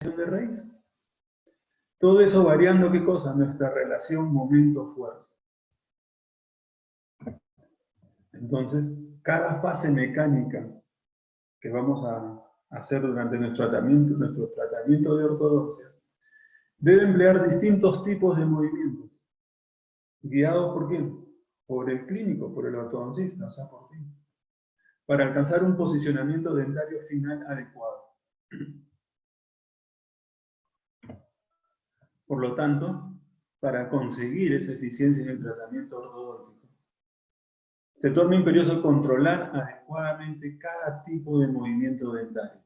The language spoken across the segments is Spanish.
de raíz. Todo eso variando, ¿qué cosa? Nuestra relación momento-fuerza. Entonces, cada fase mecánica que vamos a hacer durante nuestro tratamiento de ortodoncia, debe emplear distintos tipos de movimientos. ¿Guiados por quién? Por el clínico, por el ortodoncista, o sea, por ti. Para alcanzar un posicionamiento dentario final adecuado. Por lo tanto, para conseguir esa eficiencia en el tratamiento ortodóntico, se torna imperioso controlar adecuadamente cada tipo de movimiento dentario.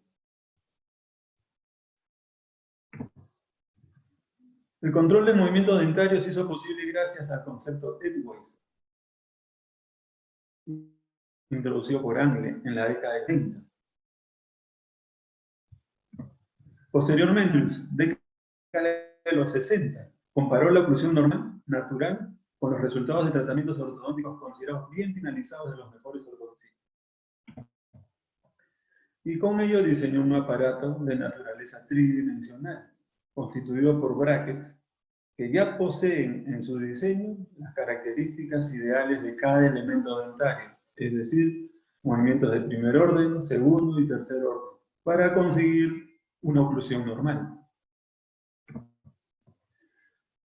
El control del movimiento dentario se hizo posible gracias al concepto Edwards, introducido por Angle en la década de 30. Posteriormente, en la década de los 60, comparó la oclusión normal, natural, con los resultados de tratamientos ortodónticos considerados bien finalizados de los mejores ortodoncistas. Y con ello diseñó un aparato de naturaleza tridimensional, constituido por brackets, que ya poseen en su diseño las características ideales de cada elemento dentario, es decir, movimientos de primer orden, segundo y tercer orden, para conseguir una oclusión normal.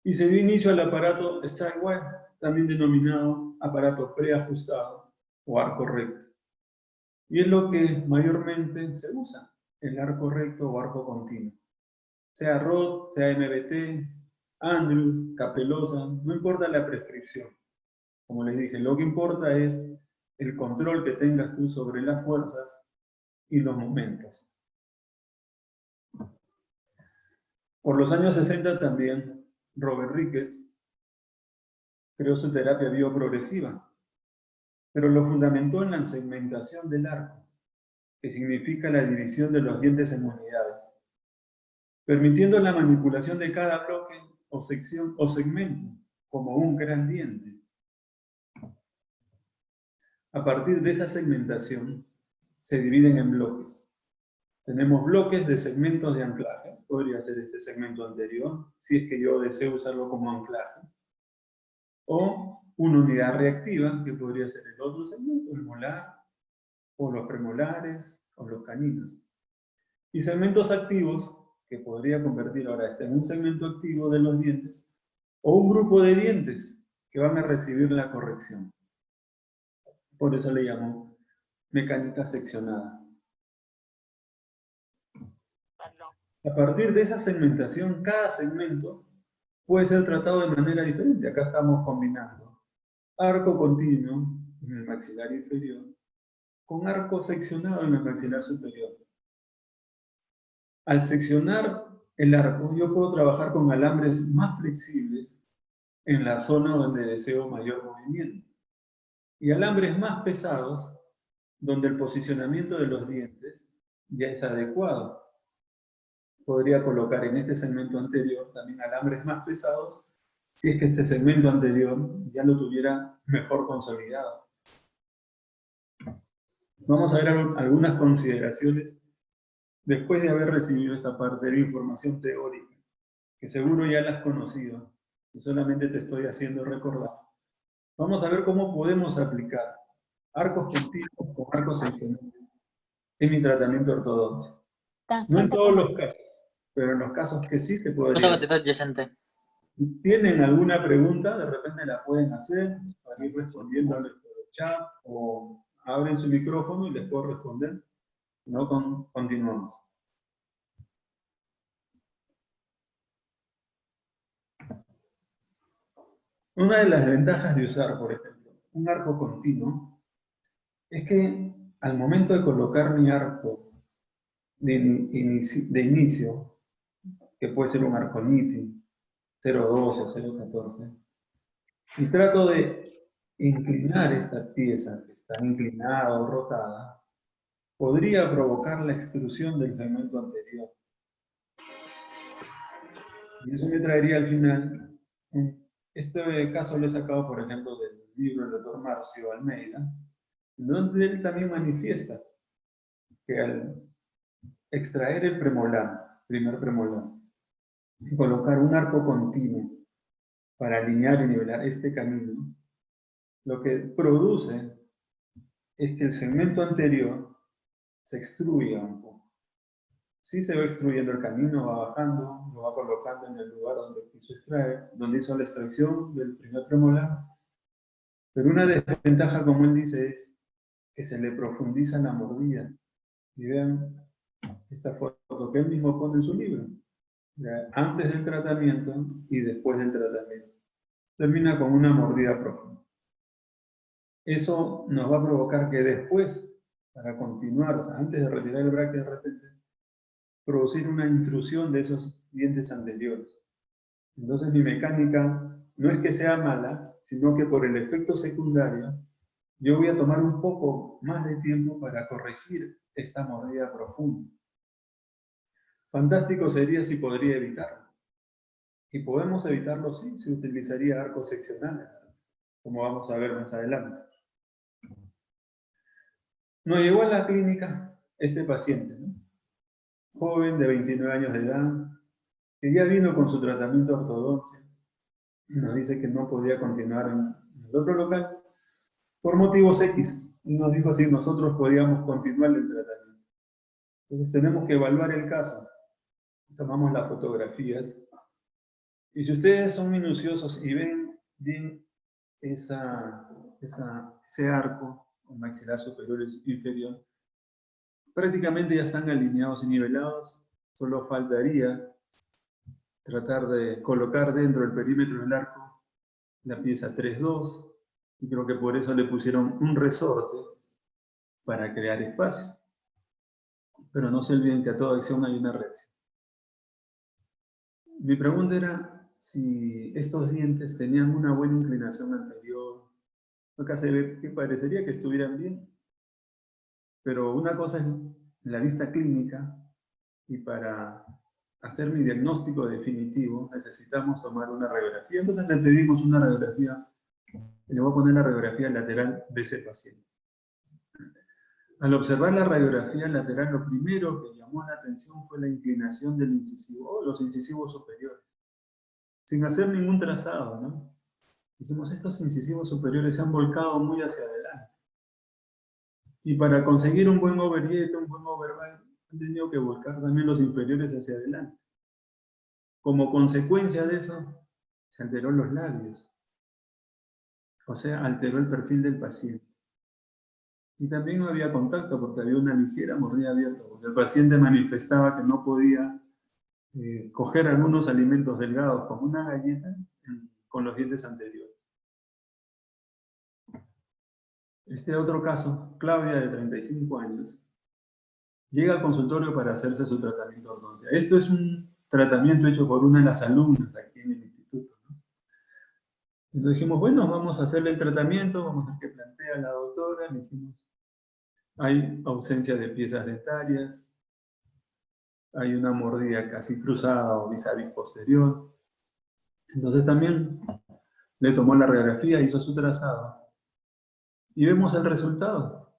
Y se dio inicio al aparato Strike-Wire, también denominado aparato preajustado o arco recto. Y es lo que mayormente se usa, el arco recto o arco continuo. Sea Rod, sea MBT, Andrew, Capelosa, no importa la prescripción. Como les dije, lo que importa es el control que tengas tú sobre las fuerzas y los momentos. Por los años 60 también, Robert Ricketts creó su terapia bioprogresiva, pero lo fundamentó en la segmentación del arco, que significa la división de los dientes en unidades, permitiendo la manipulación de cada bloque o sección o segmento como un gran diente. A partir de esa segmentación, se dividen en bloques. Tenemos bloques de segmentos de anclaje. Podría ser este segmento anterior, si es que yo deseo usarlo como anclaje. O una unidad reactiva, que podría ser el otro segmento, el molar, o los premolares, o los caninos. Y segmentos activos, que podría convertir ahora en un segmento activo de los dientes, o un grupo de dientes que van a recibir la corrección. Por eso le llamo mecánica seccionada. A partir de esa segmentación, cada segmento puede ser tratado de manera diferente. Acá estamos combinando arco continuo en el maxilar inferior con arco seccionado en el maxilar superior. Al seccionar el arco, yo puedo trabajar con alambres más flexibles en la zona donde deseo mayor movimiento. Y alambres más pesados, donde el posicionamiento de los dientes ya es adecuado. Podría colocar en este segmento anterior también alambres más pesados, si es que este segmento anterior ya lo tuviera mejor consolidado. Vamos a ver algunas consideraciones después de haber recibido esta parte de información teórica, que seguro ya la has conocido, y solamente te estoy haciendo recordar. Vamos a ver cómo podemos aplicar arcos continuos con arcos seccionales en mi tratamiento ortodoncia. No en todos los casos, pero en los casos que sí se podría hacer. Si tienen alguna pregunta, de repente la pueden hacer para ir respondiéndoles por el chat o abren su micrófono y les puedo responder. Si no, continuamos. Una de las ventajas de usar, por ejemplo, un arco continuo es que al momento de colocar mi arco de inicio, que puede ser un arco NITI, 0.12 o 0.14, y trato de inclinar esta pieza que está inclinada o rotada, podría provocar la extrusión del segmento anterior. Y eso me traería al final, este caso lo he sacado, por ejemplo, del libro del doctor Marcio Almeida, donde él también manifiesta que al extraer el premolar primer premolar, y colocar un arco continuo para alinear y nivelar este camino, lo que produce es que el segmento anterior se extruya un poco. Sí se va extruyendo el camino, va bajando, lo va colocando en el lugar donde quiso extraer, donde hizo la extracción del primer premolar. Pero una desventaja, como él dice, es que se le profundiza la mordida. Y vean esta foto que él mismo pone en su libro. Antes del tratamiento y después del tratamiento. Termina con una mordida profunda. Eso nos va a provocar que después, para continuar, o sea, antes de retirar el braque de repente, producir una intrusión de esos dientes anteriores. Entonces mi mecánica no es que sea mala, sino que por el efecto secundario, yo voy a tomar un poco más de tiempo para corregir esta mordida profunda. Fantástico sería si podría evitarlo. Y podemos evitarlo, sí, se utilizaría arcos seccionales, como vamos a ver más adelante. Nos llegó a la clínica este paciente, ¿no? Joven de 29 años de edad, que ya vino con su tratamiento de ortodoncia, y nos dice que no podía continuar en el otro local por motivos X. Y nos dijo si nosotros podíamos continuar el tratamiento. Entonces tenemos que evaluar el caso. Tomamos las fotografías. Y si ustedes son minuciosos y ven bien ese arco, el maxilar superior y inferior, prácticamente ya están alineados y nivelados. Solo faltaría tratar de colocar dentro del perímetro del arco la pieza 3-2, y creo que por eso le pusieron un resorte para crear espacio. Pero no se olviden que a toda acción hay una reacción. Mi pregunta era si estos dientes tenían una buena inclinación anterior. Acá se ve que parecería que estuvieran bien, pero una cosa es la vista clínica, y para hacer mi diagnóstico definitivo necesitamos tomar una radiografía. Entonces le pedimos una radiografía, y le voy a poner la radiografía lateral de ese paciente. Al observar la radiografía lateral, lo primero que llamó la atención fue la inclinación del incisivo, o los incisivos superiores, sin hacer ningún trazado, ¿no? Dijimos, estos incisivos superiores se han volcado muy hacia adelante. Y para conseguir un buen overjet, un buen overbite, han tenido que volcar también los inferiores hacia adelante. Como consecuencia de eso, se alteró los labios. O sea, alteró el perfil del paciente. Y también no había contacto porque había una ligera mordida abierta, porque el paciente manifestaba que no podía coger algunos alimentos delgados como una galleta con los dientes anteriores. Este otro caso, Claudia, de 35 años, llega al consultorio para hacerse su tratamiento de ortodoncia. Esto es un tratamiento hecho por una de las alumnas aquí en el instituto, ¿no? Entonces dijimos, bueno, vamos a hacerle el tratamiento, vamos a ver qué plantea la doctora. Le dijimos, hay ausencia de piezas dentarias, hay una mordida casi cruzada o vis a vis posterior. Entonces también le tomó la radiografía, hizo su trazado, y vemos el resultado.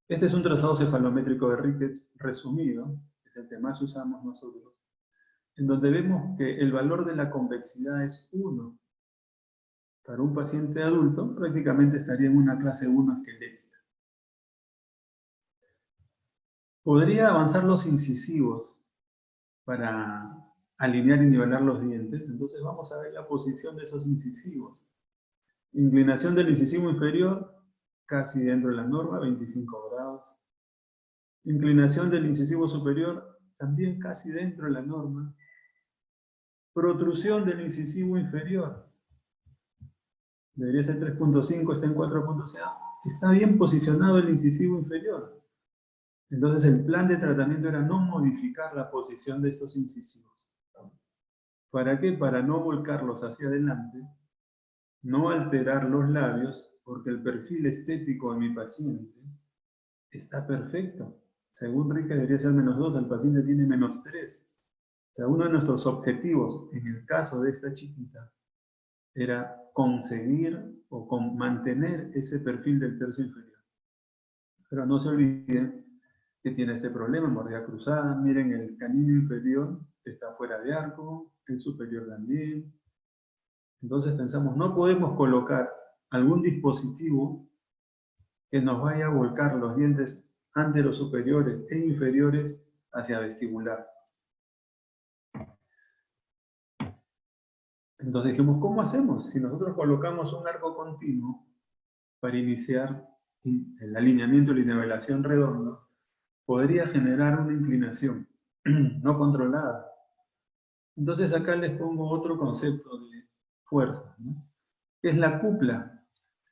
Este es un trazado cefalométrico de Ricketts resumido, es el que más usamos nosotros, en donde vemos que el valor de la convexidad es 1. Para un paciente adulto, prácticamente estaría en una clase 1 esquelética. Podría avanzar los incisivos para alinear y nivelar los dientes. Entonces vamos a ver la posición de esos incisivos. Inclinación del incisivo inferior, casi dentro de la norma, 25 grados. Inclinación del incisivo superior, también casi dentro de la norma. Protrusión del incisivo inferior, debería ser 3.5, está en 4.0. Está bien posicionado el incisivo inferior. Entonces el plan de tratamiento era no modificar la posición de estos incisivos. ¿Para qué? Para no volcarlos hacia adelante, no alterar los labios, porque el perfil estético de mi paciente está perfecto. Según Rica debería ser -2, el paciente tiene -3. O sea, uno de nuestros objetivos en el caso de esta chiquita era conseguir o mantener ese perfil del tercio inferior. Pero no se olviden que tiene este problema, mordida cruzada. Miren, el canino inferior está fuera de arco, el superior también. Entonces pensamos, no podemos colocar algún dispositivo que nos vaya a volcar los dientes anteros superiores e inferiores hacia vestibular. Entonces dijimos, ¿cómo hacemos? Si nosotros colocamos un arco continuo para iniciar el alineamiento y la nivelación redondo, podría generar una inclinación no controlada. Entonces acá les pongo otro concepto de fuerza, ¿no? Que es la cupla.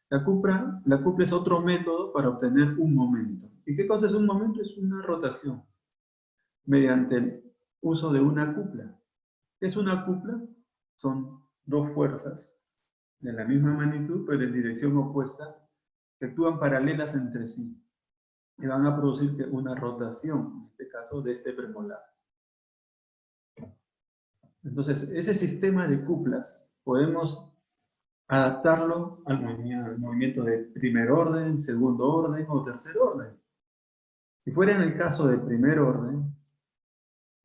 La cupla es otro método para obtener un momento. ¿Y qué cosa es un momento? Es una rotación mediante el uso de una cupla. ¿Qué es una cupla? Son dos fuerzas de la misma magnitud, pero en dirección opuesta, que actúan paralelas entre sí y van a producir una rotación, en este caso, de este premolar. Entonces, ese sistema de cuplas podemos adaptarlo al movimiento de primer orden, segundo orden o tercer orden. Si fuera en el caso de primer orden,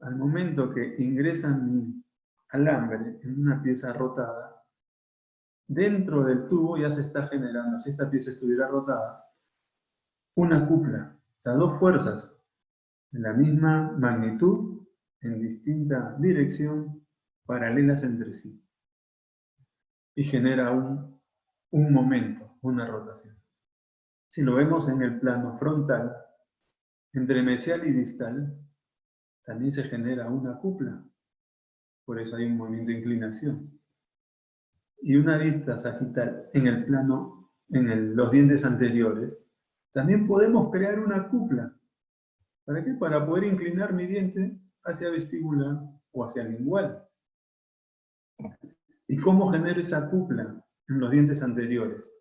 al momento que ingresan mi alambre en una pieza rotada, dentro del tubo ya se está generando, si esta pieza estuviera rotada, una cupla, o sea, dos fuerzas de la misma magnitud, en distinta dirección, paralelas entre sí. Y genera un momento, una rotación. Si lo vemos en el plano frontal, entre mesial y distal, también se genera una cupla. Por eso hay un movimiento de inclinación. Y una vista sagital en el plano, los dientes anteriores, también podemos crear una cupla. ¿Para qué? Para poder inclinar mi diente hacia vestibular o hacia lingual. ¿Y cómo genero esa cupla en los dientes anteriores?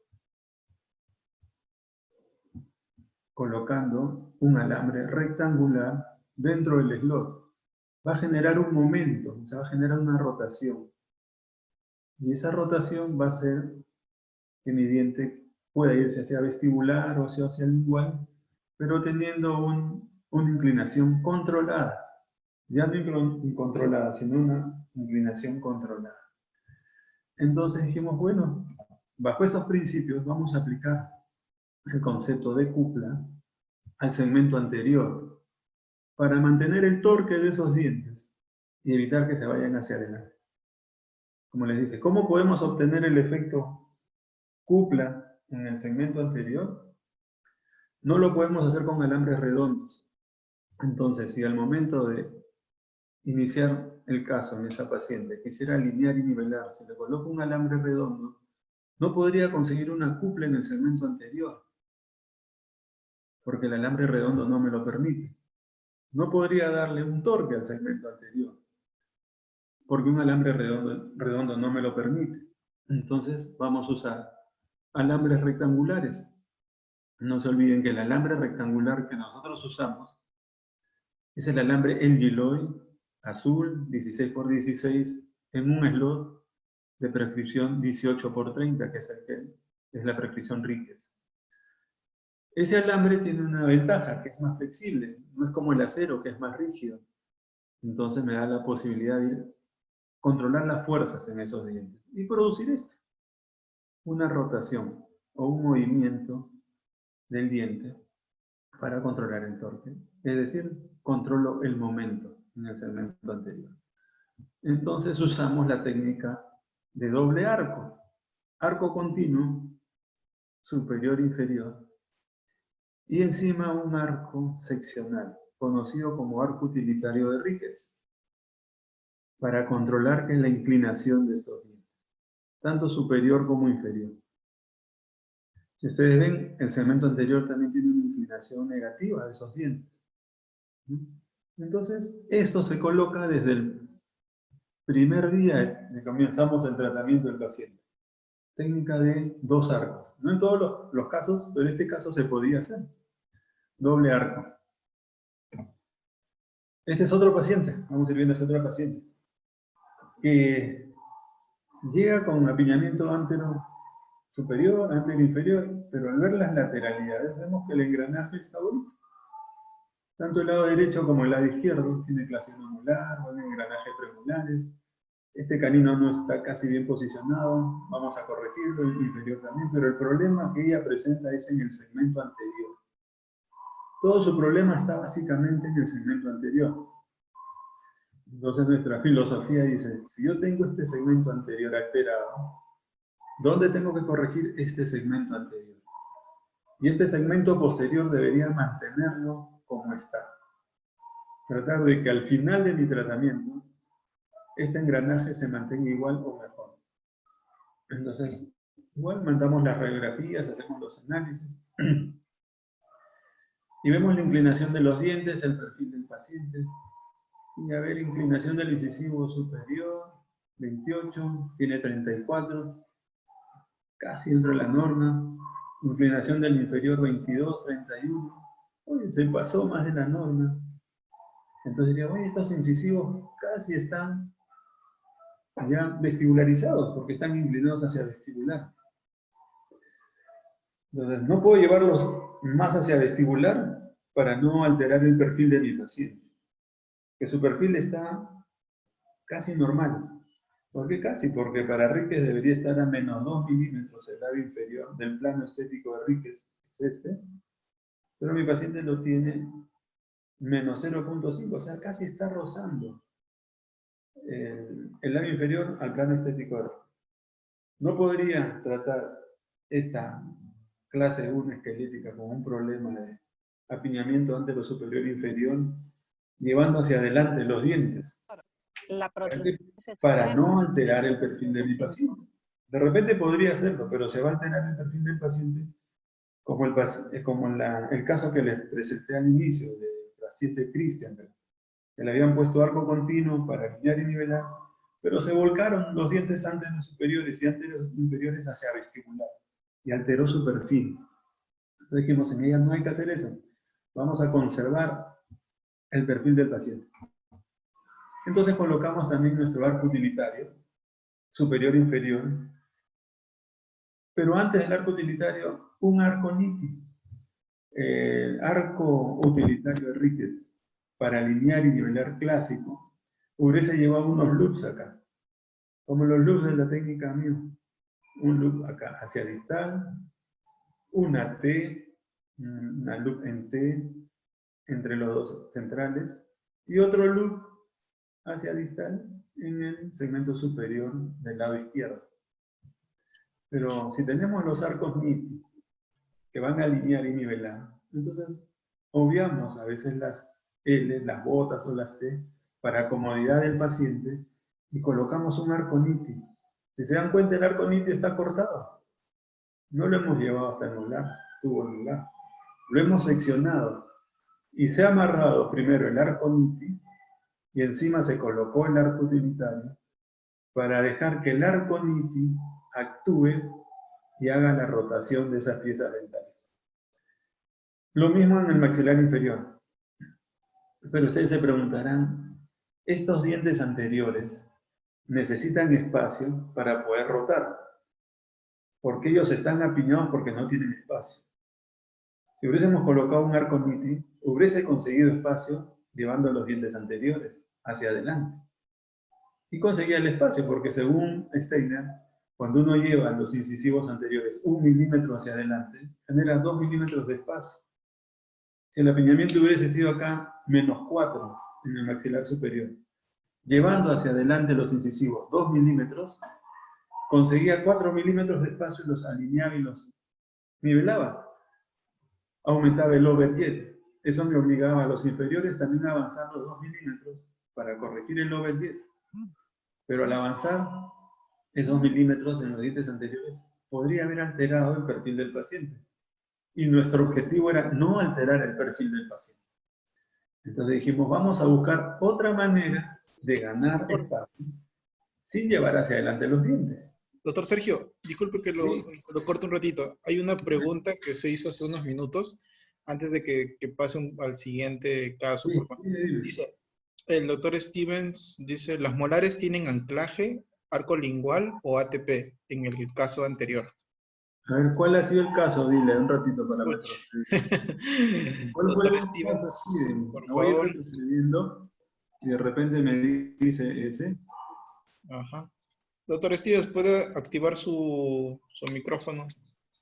Colocando un alambre rectangular dentro del slot. Va a generar un momento, se va a generar una rotación. Y esa rotación va a hacer que mi diente pueda irse hacia vestibular o hacia lingual, pero teniendo una inclinación controlada. Ya no incontrolada, sino una inclinación controlada. Entonces dijimos, bueno, bajo esos principios vamos a aplicar el concepto de cupla al segmento anterior para mantener el torque de esos dientes y evitar que se vayan hacia adelante. Como les dije, ¿cómo podemos obtener el efecto cupla en el segmento anterior? No lo podemos hacer con alambres redondos. Entonces, si al momento de iniciar el caso en esa paciente quisiera alinear y nivelar, si le coloco un alambre redondo, no podría conseguir una cupla en el segmento anterior, porque el alambre redondo no me lo permite. No podría darle un torque al segmento anterior, porque un alambre redondo no me lo permite. Entonces vamos a usar alambres rectangulares. No se olviden que el alambre rectangular que nosotros usamos es el alambre Elgiloy azul 16 por 16 en un slot de prescripción 18 por 30, que es la prescripción Ríquez. Ese alambre tiene una ventaja, que es más flexible, no es como el acero, que es más rígido. Entonces me da la posibilidad de controlar las fuerzas en esos dientes y producir una rotación o un movimiento del diente para controlar el torque. Es decir, controlo el momento en el segmento anterior. Entonces usamos la técnica de doble arco. Arco continuo, superior e inferior, y encima un arco seccional, conocido como arco utilitario de Ríquez, para controlar la inclinación de estos dientes, tanto superior como inferior. Si ustedes ven, el segmento anterior también tiene una inclinación negativa de esos dientes. Entonces, esto se coloca desde el primer día que comenzamos el tratamiento del paciente. Técnica de dos arcos. No en todos los casos, pero en este caso se podía hacer. Doble arco. Este es otro paciente. Vamos a ir viendo a este otro paciente. Que llega con apiñamiento antero superior, antero inferior, pero al ver las lateralidades vemos que el engranaje está bonito. Tanto el lado derecho como el lado izquierdo tiene clase molar, o engranaje premolares. Este canino no está casi bien posicionado, vamos a corregirlo, el inferior también, pero el problema que ella presenta es en el segmento anterior. Todo su problema está básicamente en el segmento anterior. Entonces nuestra filosofía dice, si yo tengo este segmento anterior alterado, ¿dónde tengo que corregir este segmento anterior? Y este segmento posterior debería mantenerlo como está. Tratar de que al final de mi tratamiento, este engranaje se mantenga igual o mejor. Entonces, igual mandamos las radiografías, hacemos los análisis, y vemos la inclinación de los dientes, el perfil del paciente, y a ver, inclinación del incisivo superior, 28, tiene 34, casi dentro de la norma. Inclinación del inferior, 22, 31. Oye, se pasó más de la norma. Entonces diría, oye, estos incisivos casi están ya vestibularizados, porque están inclinados hacia vestibular. Entonces, no puedo llevarlos más hacia vestibular para no alterar el perfil de mi paciente. Que su perfil está casi normal. ¿Por qué casi? Porque para Ríquez debería estar a menos 2 milímetros el labio inferior del plano estético de Ríquez, es este. Pero mi paciente lo tiene menos 0.5, o sea, casi está rozando el labio inferior al plano estético de Ríquez. No podría tratar esta clase 1 esquelética como un problema de apiñamiento antero superior inferior, llevando hacia adelante los dientes, La protrusión para no alterar el perfil de mi paciente. De repente podría hacerlo, pero se va a alterar el perfil del paciente, como el caso que les presenté al inicio del paciente Cristian, que le habían puesto arco continuo para alinear y nivelar, pero se volcaron los dientes anteros superiores y anteros inferiores hacia vestibular, y alteró su perfil. Entonces dijimos, en ella no hay que hacer eso. Vamos a conservar el perfil del paciente. Entonces colocamos también nuestro arco utilitario, superior e inferior, pero antes del arco utilitario, un arco nítido. El arco utilitario de Ríquez, para alinear y nivelar clásico, hubiese llevado unos loops acá, como los loops de la técnica MIO. Un loop acá hacia distal, una T, una loop en T, entre los dos centrales, y otro loop hacia distal en el segmento superior del lado izquierdo. Pero si tenemos los arcos NIT que van a alinear y nivelar, entonces obviamos a veces las L, las botas o las T para comodidad del paciente y colocamos un arco NIT. Si se dan cuenta, el arco NIT está cortado. No lo hemos llevado hasta el molar, tubo molar. Lo hemos seccionado y se ha amarrado primero el arco NIT y encima se colocó el arco utilitario para dejar que el arco NIT actúe y haga la rotación de esas piezas dentales. Lo mismo en el maxilar inferior. Pero ustedes se preguntarán, ¿estos dientes anteriores necesitan espacio para poder rotar? Porque ellos están apiñados porque no tienen espacio. Si hubiésemos colocado un arco NIT, hubiese conseguido espacio llevando los dientes anteriores hacia adelante. Y conseguía el espacio, porque según Steiner, cuando uno lleva los incisivos anteriores 1 milímetro hacia adelante, genera 2 milímetros de espacio. Si el apiñamiento hubiese sido acá menos 4 en el maxilar superior, llevando hacia adelante los incisivos 2 milímetros, conseguía 4 milímetros de espacio y los alineaba y los nivelaba. Aumentaba el overjet. Eso me obligaba a los inferiores también a avanzar los 2 milímetros para corregir el overjet. Pero al avanzar esos milímetros en los dientes anteriores, podría haber alterado el perfil del paciente. Y nuestro objetivo era no alterar el perfil del paciente. Entonces dijimos, vamos a buscar otra manera de ganar espacio sin llevar hacia adelante los dientes. Doctor Sergio, disculpe que lo corte un ratito. Hay una pregunta que se hizo hace unos minutos, antes de que pase al siguiente caso. Sí, por favor. Dice, el doctor Stevens dice, ¿las molares tienen anclaje, arco lingual o ATP en el caso anterior? A ver, ¿cuál ha sido el caso? Dile un ratito para Uch. retroceder. ¿Cuál fue el Doctor último caso, Stevens, Steven? por Me voy a ir favor. retrocediendo y de repente me dice ese. Ajá. Doctor Stevens, ¿puede activar su micrófono?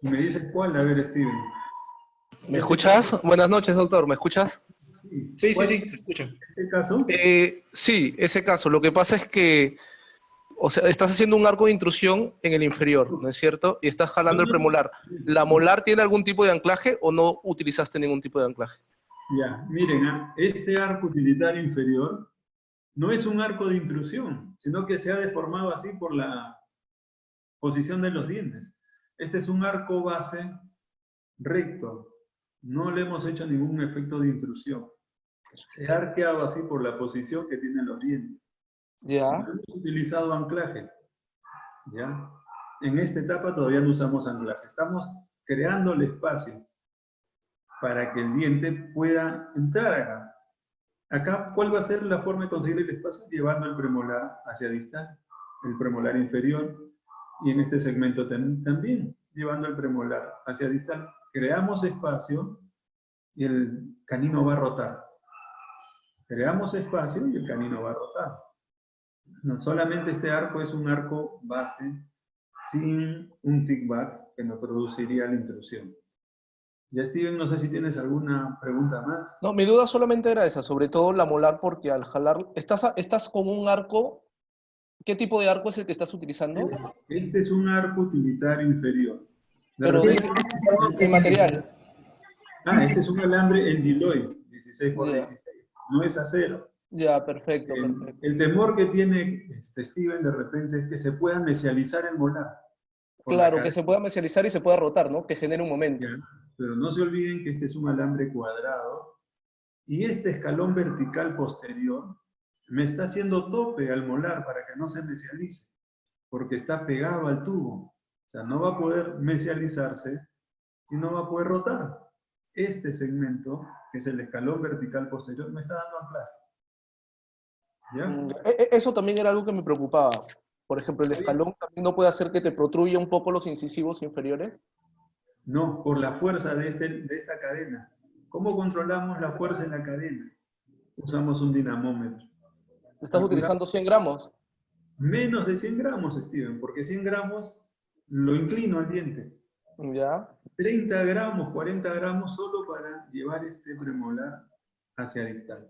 Y me dice cuál, a ver, Steven. ¿Me Este caso, escuchas? Buenas noches, doctor. ¿Me escuchas? sí. Sí, sí, ¿Cuál sí, es se escucha. este caso? Sí, ese caso. Lo que pasa es que, o sea, estás haciendo un arco de intrusión en el inferior, ¿no es cierto? Y estás No, jalando el no, premolar. ¿La no. molar tiene algún tipo de anclaje o no utilizaste ningún tipo de anclaje? Ya, miren, este arco utilitario inferior no es un arco de intrusión, sino que se ha deformado así por la posición de los dientes. Este es un arco base recto. No le hemos hecho ningún efecto de intrusión. Se ha arqueado así por la posición que tienen los dientes. No Ya. hemos utilizado anclaje. ¿Ya? En esta etapa todavía no usamos anclaje. Estamos creando el espacio para que el diente pueda entrar acá. Acá, ¿cuál va a ser la forma de conseguir el espacio? Llevando el premolar hacia distal, el premolar inferior, y en este segmento también, llevando el premolar hacia distal. Creamos espacio y el canino va a rotar. Creamos espacio y el canino va a rotar. No solamente este arco es un arco base sin un tick-back que nos produciría la intrusión. Ya, Steven, no sé si tienes alguna pregunta más. No, mi duda solamente era esa, sobre todo la molar, porque al jalar, estás con un arco. ¿Qué tipo de arco es el que estás utilizando? Este es un arco utilitario inferior. De Pero repente, de qué material. este es un alambre en Deloy, 16 por Ya, 16. No es acero. ya, perfecto, El, perfecto. el temor que tiene Steven de repente es que se pueda mesializar el molar por la Claro, que cadena. se pueda mesializar y se pueda rotar, ¿no? Que genere un ¿Ya? momento. Pero no se olviden que este es un alambre cuadrado y este escalón vertical posterior me está haciendo tope al molar para que no se mesialice, porque está pegado al tubo. O sea, no va a poder mesializarse y no va a poder rotar. Este segmento, que es el escalón vertical posterior, me está dando anclaje. ¿Ya? Eso también era algo que me preocupaba. Por ejemplo, el ¿Está bien? escalón también no puede hacer que te protruya un poco los incisivos inferiores. No, por la fuerza de esta cadena. ¿Cómo controlamos la fuerza en la cadena? Usamos un dinamómetro. Estás Calculamos utilizando 100 gramos. menos de 100 gramos, Steven, porque 100 gramos lo inclino al diente. Ya. 30 gramos, 40 gramos solo para llevar este premolar hacia distal.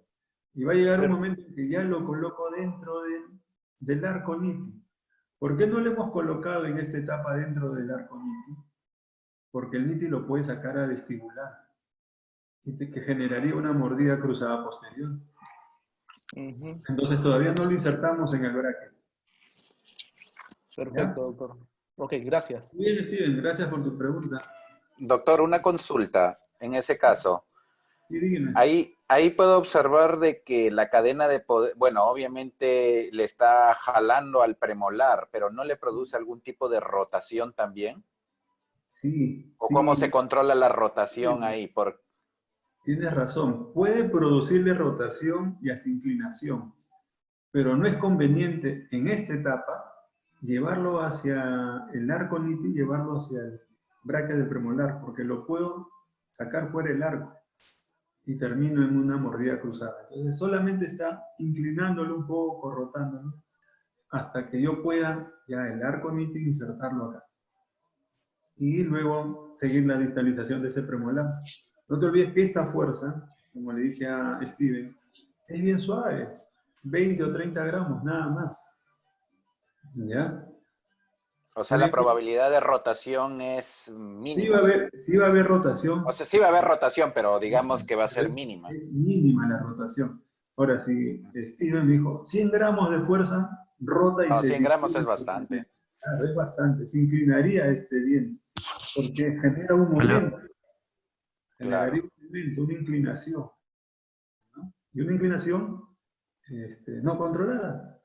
Y va a llegar un Pero, momento en que ya lo coloco dentro del arco niti. ¿Por qué no lo hemos colocado en esta etapa dentro del arco niti? Porque el niti lo puede sacar a vestibular, que generaría una mordida cruzada posterior. ujú, Entonces todavía no lo insertamos en el bracket. ¿Ya? perfecto, doctor. Ok, gracias. Muy bien, Steven, gracias por tu pregunta. Doctor, una consulta en ese caso. Y dígame. Ahí puedo observar de que la cadena de poder, bueno, obviamente le está jalando al premolar, pero ¿no le produce algún tipo de rotación también? Sí, ¿O cómo se sí, controla la rotación ahí? tienes razón. Puede producirle rotación y hasta inclinación, pero no es conveniente en esta etapa llevarlo hacia el arco niti y llevarlo hacia el bracket del premolar, porque lo puedo sacar fuera del arco y termino en una mordida cruzada. Entonces solamente está inclinándolo un poco, rotándolo, hasta que yo pueda ya el arco niti insertarlo acá. Y luego seguir la distalización de ese premolar. No te olvides que esta fuerza, como le dije a Steven, es bien suave, 20 o 30 gramos, nada más. ¿Ya? O sea, Por la ejemplo, probabilidad de rotación es mínima. sí va a haber O rotación, sea, sí va a haber rotación, pero digamos que va a pero ser mínima. es mínima la rotación. Ahora, si Steven dijo 100 gramos de fuerza, rota y No, se 100 gramos es distribuye. bastante. Claro, es bastante, se inclinaría este diente, porque genera un momento, generaría Claro. un momento, una inclinación, ¿no? Y una inclinación no controlada.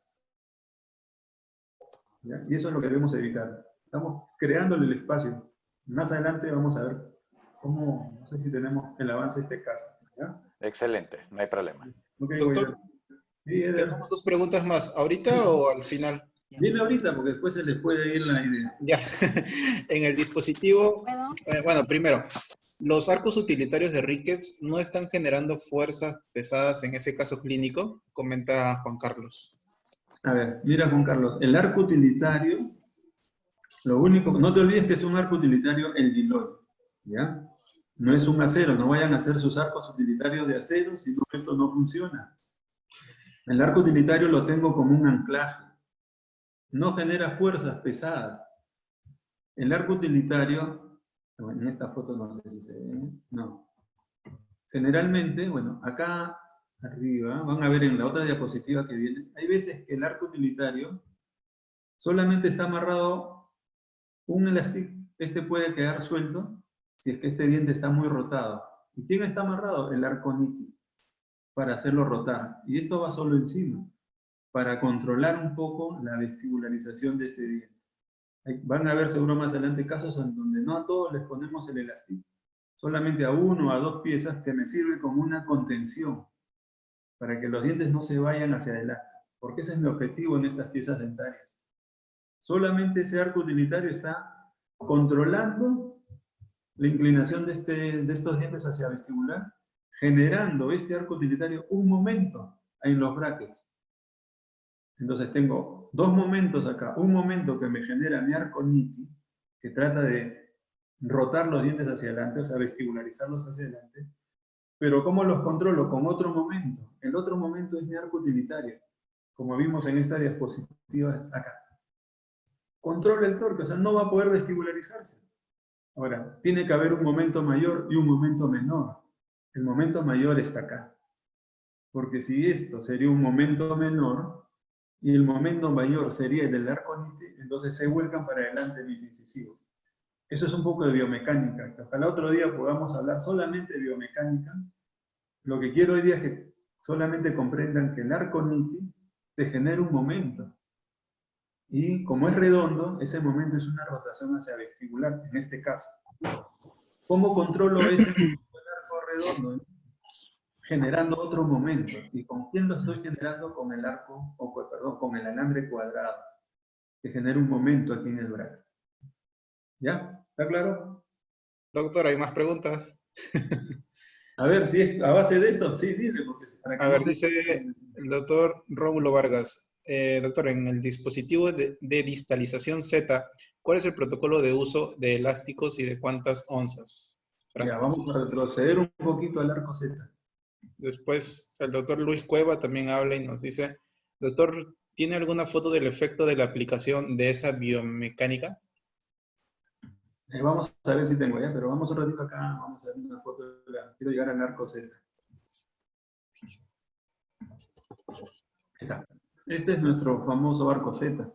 ¿Ya? Y eso es lo que debemos evitar. Estamos creándole el espacio. Más adelante vamos a ver cómo, no sé si tenemos el avance de este caso. ¿Ya? Excelente, no hay problema. Ok, Doctor, sí, Eder. tenemos dos preguntas más. ¿Ahorita o al final? Viene ahorita porque después se les puede ir la idea. Ya, en el dispositivo, bueno, primero, los arcos utilitarios de Ricketts no están generando fuerzas pesadas en ese caso clínico, comenta Juan Carlos. A ver, mira Juan Carlos, el arco utilitario, lo único, no te olvides que es un arco utilitario el Gilloy, ¿ya? No es un acero, no vayan a hacer sus arcos utilitarios de acero, si no esto no funciona. El arco utilitario lo tengo como un anclaje, no genera fuerzas pesadas. El arco utilitario, bueno, en esta foto no sé si se ve, no. Generalmente, bueno, acá arriba, van a ver en la otra diapositiva que viene, hay veces que el arco utilitario solamente está amarrado un elástico, este puede quedar suelto si es que este diente está muy rotado. ¿Y quién está amarrado? El arco nítido, para hacerlo rotar. Y esto va solo encima, para controlar un poco la vestibularización de este diente. Van a ver seguro más adelante casos en donde no a todos les ponemos el elástico, solamente a uno o a dos piezas que me sirve como una contención, para que los dientes no se vayan hacia adelante, porque ese es mi objetivo en estas piezas dentarias. Solamente ese arco utilitario está controlando la inclinación de estos dientes hacia vestibular, generando este arco utilitario un momento en los brackets. Entonces tengo dos momentos acá. Un momento que me genera mi arco niti, que trata de rotar los dientes hacia adelante, o sea, vestibularizarlos hacia adelante. Pero ¿cómo los controlo? Con otro momento. El otro momento es mi arco utilitario, como vimos en esta diapositiva acá. Controla el torque, o sea, no va a poder vestibularizarse. Ahora, tiene que haber un momento mayor y un momento menor. El momento mayor está acá. Porque si esto sería un momento menor, y el momento mayor sería el del arco niti, entonces se vuelcan para adelante mis incisivos. Eso es un poco de biomecánica. Ojalá otro día podamos hablar solamente de biomecánica. Lo que quiero hoy día es que solamente comprendan que el arco niti te genera un momento. Y como es redondo, ese momento es una rotación hacia vestibular, en este caso. ¿Cómo controlo ese arco redondo? Generando otro momento. ¿Y con quién lo estoy generando? Con el arco, perdón, con el alambre cuadrado, que genera un momento aquí en el brazo. ¿Ya? ¿Está claro? Doctor, ¿hay más preguntas? A ver, si es a base de esto, sí, dile, porque para que A ver, no se... dice el doctor Rómulo Vargas. Doctor, en el dispositivo de distalización Z, ¿cuál es el protocolo de uso de elásticos y de cuántas onzas? Gracias. Ya, vamos a retroceder un poquito al arco Z. Después, el doctor Luis Cueva también habla y nos dice, doctor, ¿tiene alguna foto del efecto de la aplicación de esa biomecánica? Vamos a ver si tengo ya, pero vamos un ratito acá, vamos a ver una foto. Quiero llegar al arco Z. Está. Este es nuestro famoso arco Z.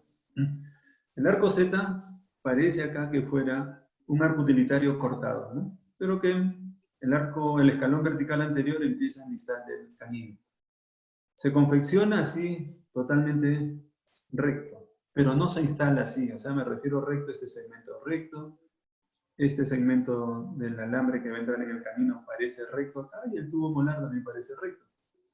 El arco Z parece acá que fuera un arco utilitario cortado, ¿no? Pero que el escalón vertical anterior empieza a distal del canino. Se confecciona así, totalmente recto, pero no se instala así, o sea, me refiero recto a este segmento recto, este segmento del alambre que va a entrar en el canino parece recto acá, y el tubo molar también parece recto.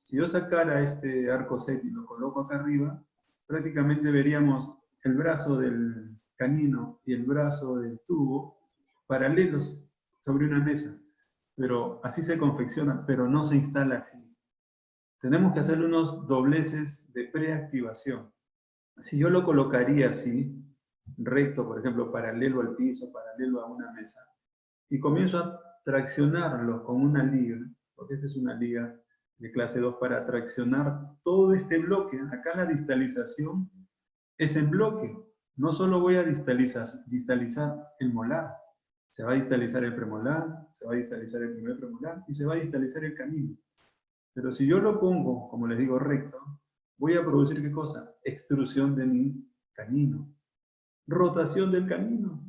Si yo sacara este arco Z y lo coloco acá arriba, prácticamente veríamos el brazo del canino y el brazo del tubo paralelos sobre una mesa. Pero así se confecciona, pero no se instala así. Tenemos que hacerle unos dobleces de preactivación. Si yo lo colocaría así, recto, por ejemplo, paralelo al piso, paralelo a una mesa, y comienzo a traccionarlo con una liga, porque esta es una liga de clase 2 para traccionar todo este bloque. Acá la distalización es en bloque. No solo voy a distalizar el molar, se va a distalizar el premolar, se va a distalizar el primer premolar y se va a distalizar el canino. Pero si yo lo pongo, como les digo, recto, voy a producir ¿qué cosa? Extrusión de mi canino. Rotación del canino.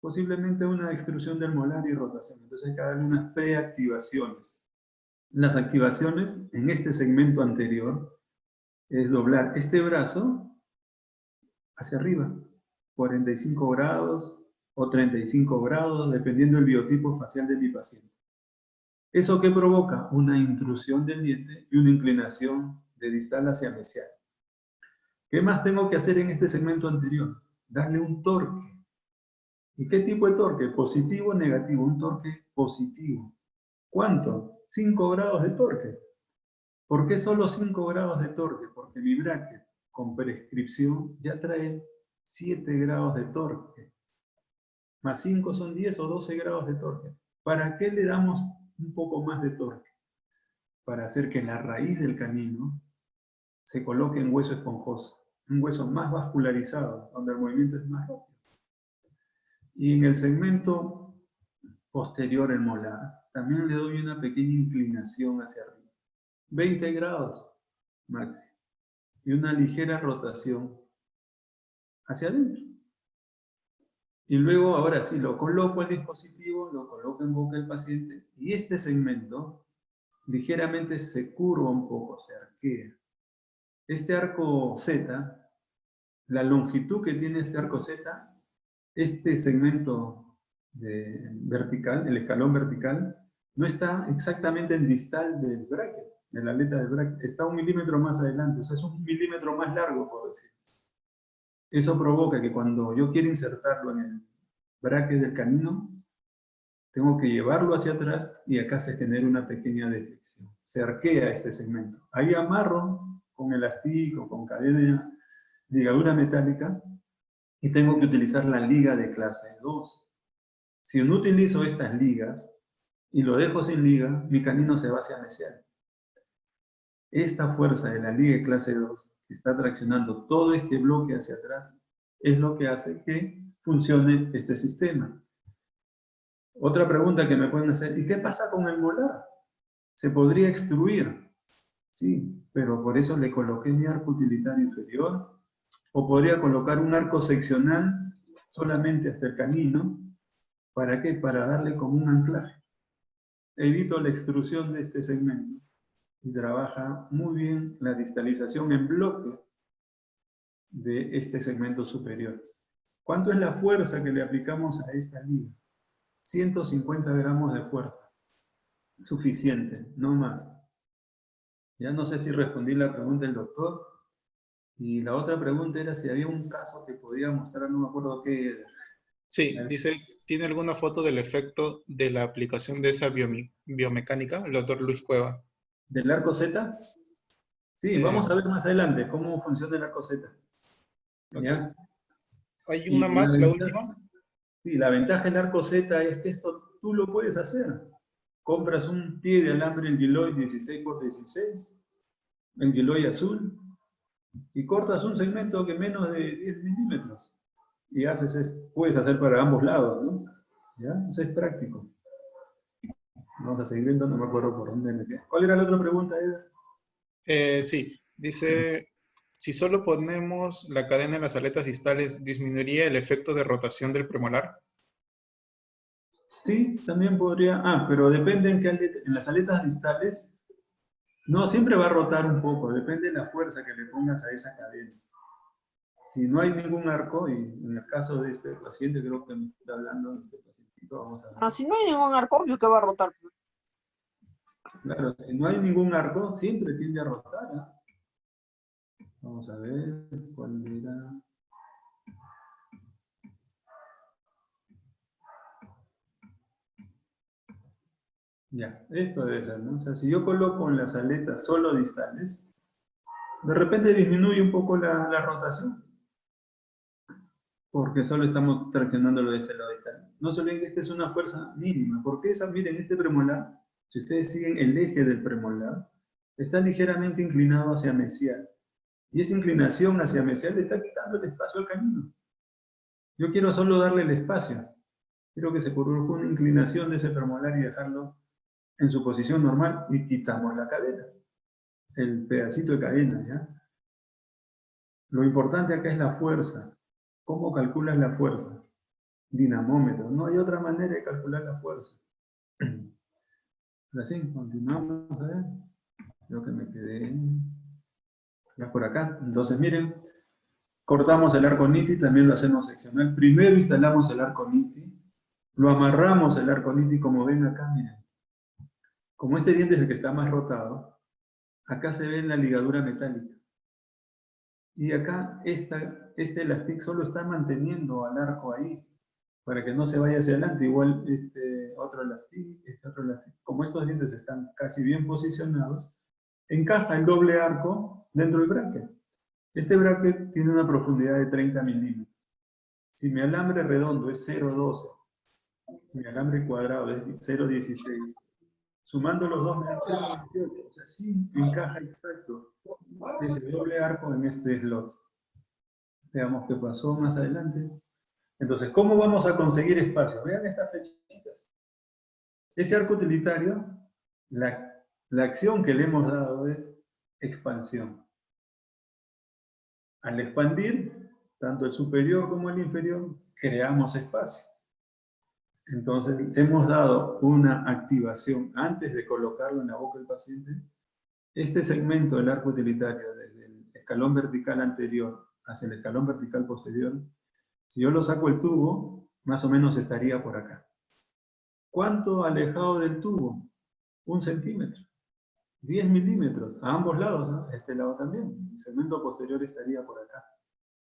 Posiblemente una extrusión del molar y rotación. Entonces hay que darle unas preactivaciones. Las activaciones en este segmento anterior es doblar este brazo hacia arriba, 45 grados o 35 grados, dependiendo del biotipo facial de mi paciente. ¿Eso qué provoca? Una intrusión del diente y una inclinación de distal hacia mesial. ¿Qué más tengo que hacer en este segmento anterior? Darle un torque. ¿Y qué tipo de torque? ¿Positivo o negativo? Un torque positivo. ¿Cuánto? 5 grados de torque. ¿Por qué solo 5 grados de torque? Porque mi bracket con prescripción ya trae 7 grados de torque. Más 5 son 10 o 12 grados de torque. ¿Para qué le damos un poco más de torque? Para hacer que la raíz del canino se coloque en hueso esponjoso, un hueso más vascularizado, donde el movimiento es más rápido. Y en el segmento posterior, el molar, también le doy una pequeña inclinación hacia arriba. 20 grados máximo. Y una ligera rotación hacia adentro. Y luego, ahora sí, lo coloco al dispositivo, lo coloco en boca del paciente, y este segmento ligeramente se curva un poco, se arquea. Este arco Z, la longitud que tiene este arco Z, este segmento vertical, el escalón vertical, no está exactamente en distal del bracket, de la aleta del bracket, está 1 milímetro más adelante, o sea, es 1 milímetro más largo, por decir. Eso provoca que cuando yo quiero insertarlo en el bracket del canino, tengo que llevarlo hacia atrás y acá se genera una pequeña deflexión. Se arquea este segmento. Ahí amarro con elástico, con cadena, ligadura metálica, y tengo que utilizar la liga de clase 2. Si no utilizo estas ligas y lo dejo sin liga, mi canino se va hacia mesial. Esta fuerza de la liga de clase 2, que está traccionando todo este bloque hacia atrás, es lo que hace que funcione este sistema. Otra pregunta que me pueden hacer, ¿y qué pasa con el molar? ¿Se podría extruir? Sí, pero por eso le coloqué mi arco utilitario inferior, o podría colocar un arco seccional solamente hasta el canino. ¿Para qué? Para darle como un anclaje. Evito la extrusión de este segmento y trabaja muy bien la distalización en bloque de este segmento superior. ¿Cuánto es la fuerza que le aplicamos a esta liga? 150 gramos de fuerza. Suficiente, no más. Ya no sé si respondí la pregunta del doctor. Y la otra pregunta era si había un caso que podía mostrar, no me acuerdo qué era. Sí, dice, ¿tiene alguna foto del efecto de la aplicación de esa biomecánica? El doctor Luis Cueva. ¿Del arco Z? Sí, vamos a ver más adelante cómo funciona el arco Z. Okay. ¿Ya? ¿Hay una más, la última? Sí, la ventaja del arco Z es que esto tú lo puedes hacer. Compras un pie de alambre en Giloy 16x16, en Giloy azul, y cortas un segmento que menos de 10 milímetros. Y puedes hacer para ambos lados, ¿no? ¿Ya? Eso es práctico. Vamos a seguir viendo, no me acuerdo por dónde me quedé. ¿Cuál era la otra pregunta, Eder? Sí, dice, si solo ponemos la cadena en las aletas distales, ¿disminuiría el efecto de rotación del premolar? Sí, también podría. Pero depende en las aletas distales. No, siempre va a rotar un poco, depende de la fuerza que le pongas a esa cadena. Si no hay ningún arco, y en el caso de este paciente, creo que me está hablando de este pacientito, vamos a ver. Si no hay ningún arco, obvio que va a rotar. Claro, si no hay ningún arco, siempre tiende a rotar, ¿eh? Vamos a ver cuál era. Ya, esto debe ser, ¿no? O sea, si yo coloco en las aletas solo distales, de repente disminuye un poco la rotación, porque solo estamos traccionándolo de este lado distal. No se olviden que esta es una fuerza mínima, porque miren, este premolar, si ustedes siguen el eje del premolar, está ligeramente inclinado hacia mesial. Y esa inclinación hacia mesial le está quitando el espacio al canino. Yo quiero solo darle el espacio. Quiero que se produzca una inclinación de ese premolar y dejarlo en su posición normal y quitamos la cadena. El pedacito de cadena, ¿ya? Lo importante acá es la fuerza. ¿Cómo calculas la fuerza? Dinamómetro. No hay otra manera de calcular la fuerza. Así, continuamos. A ver. Creo que me quedé ya por acá. Entonces, miren, cortamos el arco NITI, también lo hacemos seccional. Primero instalamos el arco NITI, lo amarramos el arco NITI, como ven acá, miren. Como este diente es el que está más rotado, acá se ve la ligadura metálica. Y acá este elastic solo está manteniendo al arco ahí, para que no se vaya hacia adelante. Igual este otro elastic. Como estos dientes están casi bien posicionados, encaja el doble arco dentro del bracket. Este bracket tiene una profundidad de 30 milímetros. Si mi alambre redondo es 0,12, mi alambre cuadrado es 0,16, sumando los dos me da 0,28. O sea, sí encaja exacto ese doble arco en este slot. Veamos qué pasó más adelante. Entonces, ¿cómo vamos a conseguir espacio? Vean estas flechitas. Ese arco utilitario, la acción que le hemos dado es expansión. Al expandir, tanto el superior como el inferior, creamos espacio. Entonces, hemos dado una activación antes de colocarlo en la boca del paciente. Este segmento del arco utilitario, desde el escalón vertical anterior hacia el escalón vertical posterior, si yo lo saco el tubo, más o menos estaría por acá. ¿Cuánto alejado del tubo? 1 centímetro. 10 milímetros, a ambos lados, ¿no? Este lado también. El segmento posterior estaría por acá.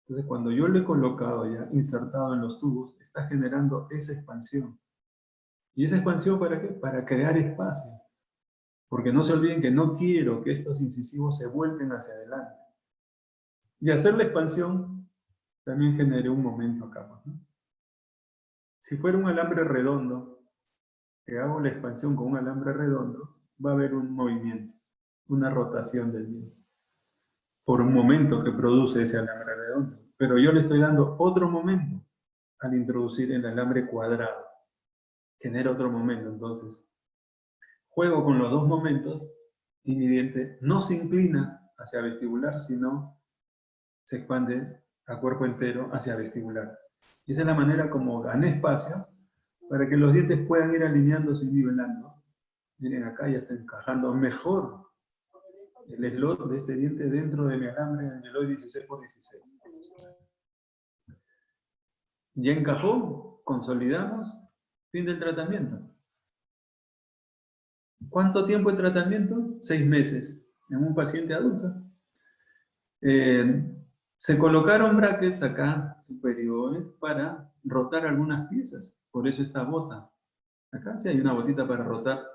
Entonces, cuando yo lo he colocado ya, insertado en los tubos, está generando esa expansión. ¿Y esa expansión para qué? Para crear espacio. Porque no se olviden que no quiero que estos incisivos se vuelquen hacia adelante. Y hacer la expansión también generé un momento acá, ¿no? Si fuera un alambre redondo, que hago la expansión con un alambre redondo, va a haber un movimiento, una rotación del diente, por un momento que produce ese alambre redondo. Pero yo le estoy dando otro momento al introducir el alambre cuadrado. Genera otro momento, entonces. Juego con los dos momentos y mi diente no se inclina hacia vestibular, sino se expande a cuerpo entero hacia vestibular. Y esa es la manera como gané espacio para que los dientes puedan ir alineándose y nivelando. Miren, acá ya está encajando mejor el slot de este diente dentro de mi alambre en el hoy 16x16. Ya encajó, consolidamos, fin del tratamiento. ¿Cuánto tiempo de tratamiento? 6 meses en un paciente adulto. Se colocaron brackets acá superiores para rotar algunas piezas. Por eso esta bota. Acá sí hay una botita para rotar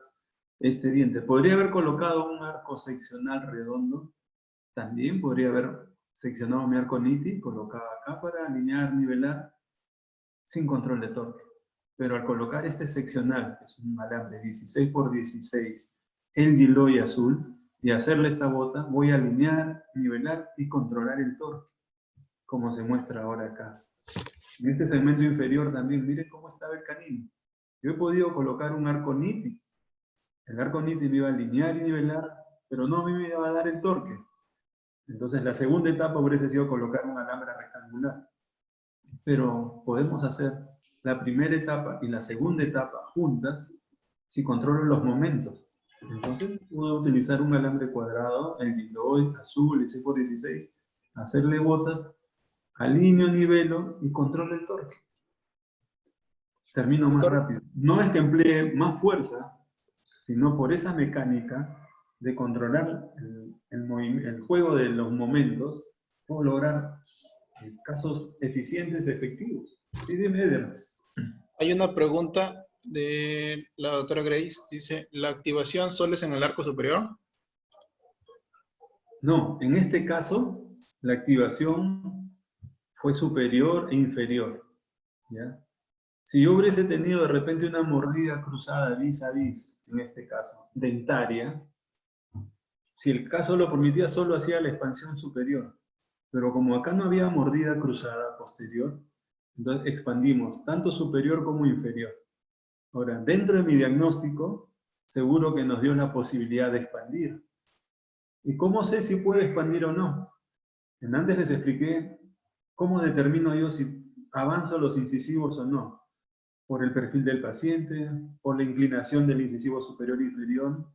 este diente. Podría haber colocado un arco seccional redondo. También podría haber seccionado mi arco niti, colocado acá para alinear, nivelar, sin control de torque. Pero al colocar este seccional, que es un alambre 16x16, en Giloy azul, y hacerle esta bota, voy a alinear, nivelar y controlar el torque, como se muestra ahora acá. En este segmento inferior también, miren cómo estaba el canino. Yo he podido colocar un arco niti. El arco niti me iba a alinear y nivelar, pero no me iba a dar el torque. Entonces la segunda etapa hubiese sido colocar un alambre rectangular. Pero podemos hacer la primera etapa y la segunda etapa juntas si controlo los momentos. Entonces puedo utilizar un alambre cuadrado, el Giloy azul, el 6x16, hacerle botas, alineo, nivelo y controlo el torque. Termino más rápido. No es que emplee más fuerza, sino por esa mecánica de controlar el juego de los momentos, puedo lograr casos eficientes, efectivos. Sí, dime, Eder. Hay una pregunta de la doctora Grace. Dice, ¿la activación solo es en el arco superior? No, en este caso, la activación fue superior e inferior. ¿Ya? Si yo hubiese tenido de repente una mordida cruzada vis a vis, en este caso, dentaria, si el caso lo permitía, solo hacía la expansión superior. Pero como acá no había mordida cruzada posterior, entonces expandimos tanto superior como inferior. Ahora, dentro de mi diagnóstico, seguro que nos dio la posibilidad de expandir. ¿Y cómo sé si puedo expandir o no? Antes les expliqué cómo determino yo si avanzo los incisivos o no. Por el perfil del paciente, por la inclinación del incisivo superior e inferior.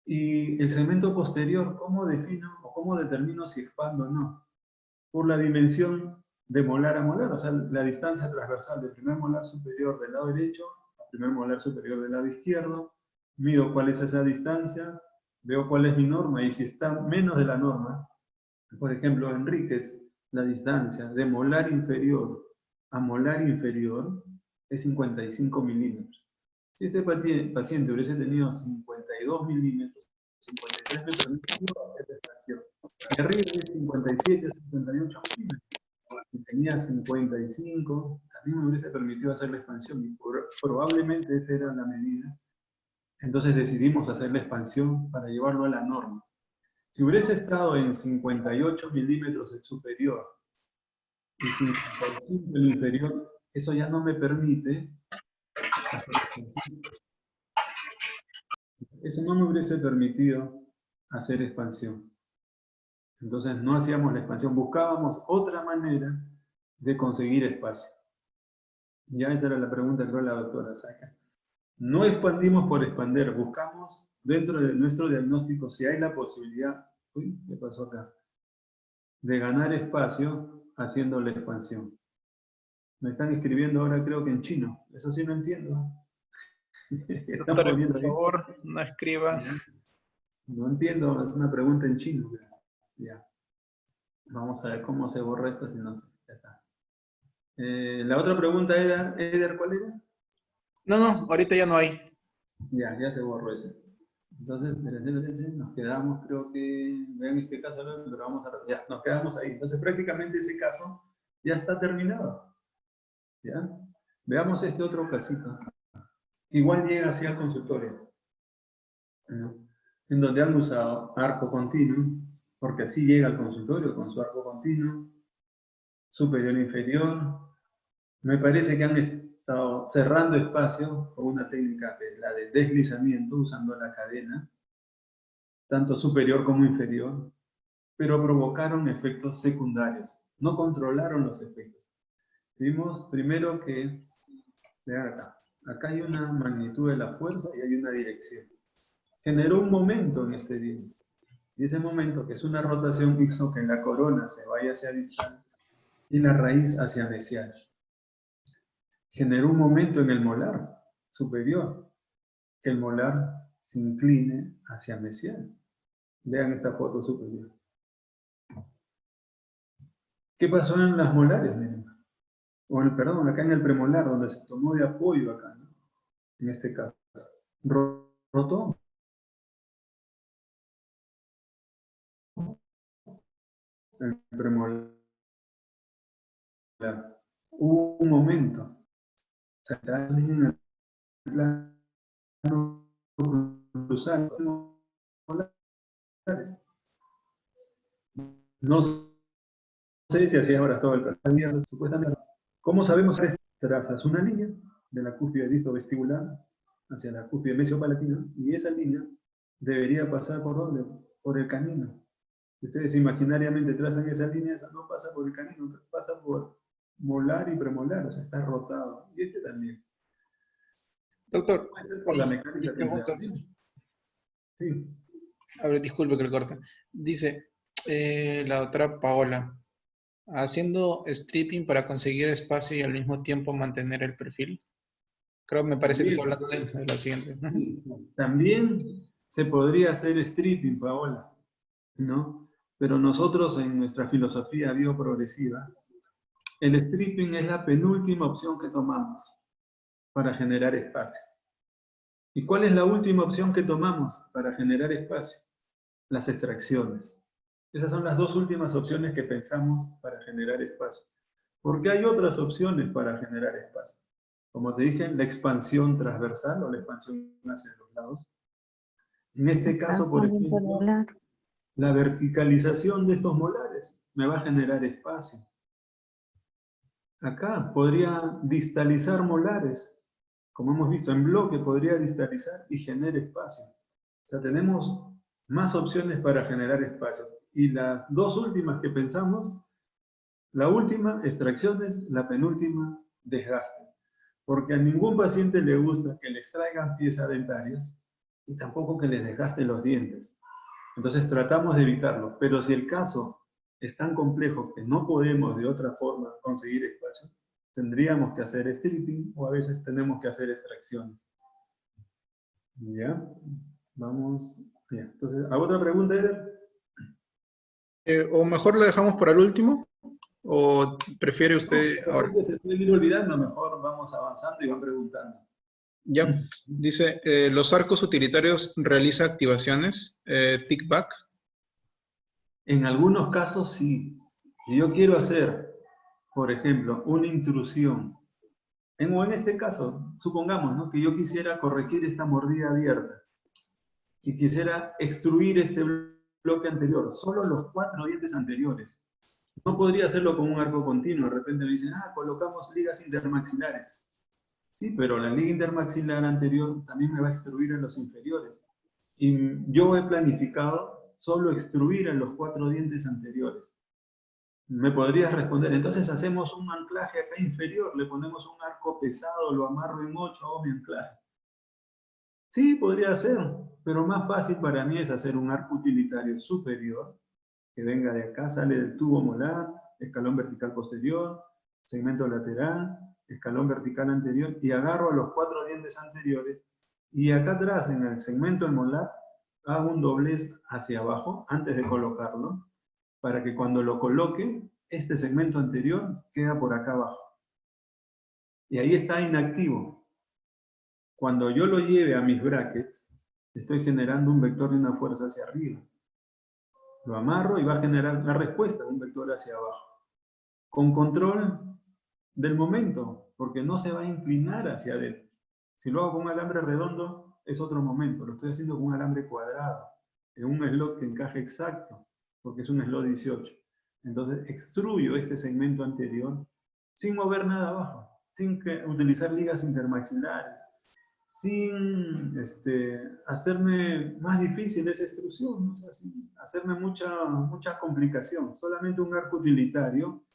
Y el segmento posterior, ¿cómo defino o cómo determino si expando o no? Por la dimensión de molar a molar, o sea, la distancia transversal del primer molar superior del lado derecho al primer molar superior del lado izquierdo. Mido cuál es esa distancia, veo cuál es mi norma, y si está menos de la norma, Por ejemplo, en Ricketts, la distancia de molar inferior a molar inferior es 55 milímetros. Si este paciente hubiese tenido 52 milímetros, 53 me permitió hacer la extracción. Y arriba de 57, 58 milímetros. Si tenía 55, también me hubiese permitido hacer la expansión. Y probablemente esa era la medida. Entonces decidimos hacer la expansión para llevarlo a la norma. Si hubiese estado en 58 milímetros el superior y 55 el inferior, eso ya no me permite hacer expansión. Eso no me hubiese permitido hacer expansión. Entonces no hacíamos la expansión, buscábamos otra manera de conseguir espacio. Ya esa era la pregunta que creó la doctora Saca. No expandimos por expander, buscamos dentro de nuestro diagnóstico si hay la posibilidad, uy, ¿qué pasó acá? De ganar espacio haciendo la expansión. Me están escribiendo ahora creo que en chino, eso sí no entiendo. Están Doctor, poniendo por ahí. favor, no escriba. No entiendo, es una pregunta en chino. Ya. Vamos a ver cómo se borra esto si no sé. Ya está. La otra pregunta era, Eder, ¿cuál era? No, ahorita ya no hay. Ya se borró ese. Entonces, nos quedamos, creo que, vean este caso, pero vamos a, ya, nos quedamos ahí. Entonces, prácticamente ese caso ya está terminado. ¿Ya? Veamos este otro casito. Igual llega así al consultorio, ¿no? En donde han usado arco continuo, porque así llega al consultorio con su arco continuo, superior e inferior. Me parece que han estado cerrando espacio con una técnica que es la de deslizamiento, usando la cadena, tanto superior como inferior, pero provocaron efectos secundarios, no controlaron los efectos. Vimos primero que, vean acá hay una magnitud de la fuerza y hay una dirección. Generó un momento en este diente. Y ese momento, que es una rotación, hizo que la corona se vaya hacia distal y la raíz hacia mesial. Generó un momento en el molar superior, que el molar se incline hacia mesial. Vean esta foto superior. ¿Qué pasó en las molares? Miren. Perdón, acá en el premolar, donde se tomó de apoyo acá, ¿no? En este caso. Rotó. El premolar. Hubo un momento. Se está en el plano cruzal. No sé si así ahora todo el plano. Supuestamente. ¿Cómo sabemos que trazas una línea de la cúspide distovestibular hacia la cúspide mesiopalatina y esa línea debería pasar por ¿dónde? Por el canino. Si ustedes imaginariamente trazan esa línea, esa no pasa por el canino, pasa por molar y premolar, o sea, está rotado. Y este también. Doctor, Puede ser por la mecánica que preguntas. Sí. A ver, disculpe que le corte. Dice la doctora Paola, haciendo stripping para conseguir espacio y al mismo tiempo mantener el perfil. Creo, me parece que está hablando de la siguiente. También se podría hacer stripping, Paola, ¿no? Pero nosotros en nuestra filosofía bioprogresiva, el stripping es la penúltima opción que tomamos para generar espacio. ¿Y cuál es la última opción que tomamos para generar espacio? Las extracciones. Esas son las dos últimas opciones que pensamos para generar espacio. Porque hay otras opciones para generar espacio. Como te dije, la expansión transversal o la expansión hacia los lados. En este caso, por ejemplo, la verticalización de estos molares me va a generar espacio. Acá podría distalizar molares, como hemos visto en bloque, podría distalizar y generar espacio. O sea, tenemos más opciones para generar espacio. Y las dos últimas que pensamos, la última, extracciones, la penúltima, desgaste. Porque a ningún paciente le gusta que le extraigan piezas dentarias y tampoco que les desgasten los dientes. Entonces tratamos de evitarlo. Pero si el caso es tan complejo que no podemos de otra forma conseguir espacio, tendríamos que hacer stripping o a veces tenemos que hacer extracciones. ¿Ya? Vamos. Ya. Entonces, ¿alguna otra pregunta, Eder? O mejor lo dejamos para el último, o prefiere usted ahora. Porque se puede ir olvidando, mejor vamos avanzando y van preguntando. Ya, dice, los arcos utilitarios realiza activaciones, tick back. En algunos casos sí. Si yo quiero hacer, por ejemplo, una intrusión, o en este caso, supongamos, ¿no?, que yo quisiera corregir esta mordida abierta y quisiera extruir este bloque anterior, solo los 4 dientes anteriores. No podría hacerlo con un arco continuo. De repente me dicen, colocamos ligas intermaxilares. Sí, pero la liga intermaxilar anterior también me va a extruir en los inferiores. Y yo he planificado solo extruir en los 4 dientes anteriores. Me podrías responder, entonces hacemos un anclaje acá inferior, le ponemos un arco pesado, lo amarro en 8, hago mi anclaje. Sí, podría ser, pero más fácil para mí es hacer un arco utilitario superior, que venga de acá, sale del tubo molar, escalón vertical posterior, segmento lateral, escalón vertical anterior, y agarro a los 4 dientes anteriores, y acá atrás, en el segmento del molar, hago un doblez hacia abajo, antes de colocarlo, para que cuando lo coloque, este segmento anterior queda por acá abajo. Y ahí está inactivo. Cuando yo lo lleve a mis brackets, estoy generando un vector de una fuerza hacia arriba. Lo amarro y va a generar la respuesta, un vector hacia abajo. Con control del momento, porque no se va a inclinar hacia adentro. Si lo hago con un alambre redondo, es otro momento. Lo estoy haciendo con un alambre cuadrado, en un slot que encaje exacto, porque es un slot 18. Entonces extruyo este segmento anterior sin mover nada abajo, sin utilizar ligas intermaxilares, sin hacerme más difícil esa extrusión, ¿no? O sea, sin hacerme mucha complicación, solamente un arco utilitario,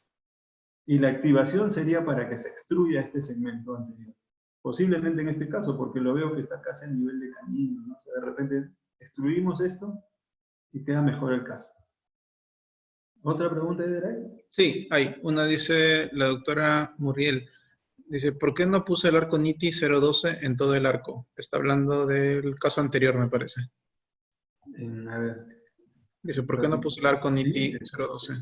y la activación sería para que se extruya este segmento anterior. Posiblemente en este caso, porque lo veo que está casi a nivel de camino, ¿no? O sea, de repente extruimos esto y queda mejor el caso. ¿Otra pregunta de ahí? Sí, hay. Una dice la doctora Muriel. Dice, ¿por qué no puse el arco NITI 012 en todo el arco? Está hablando del caso anterior, me parece. A ver. Dice, ¿por qué no puse el arco NITI 012?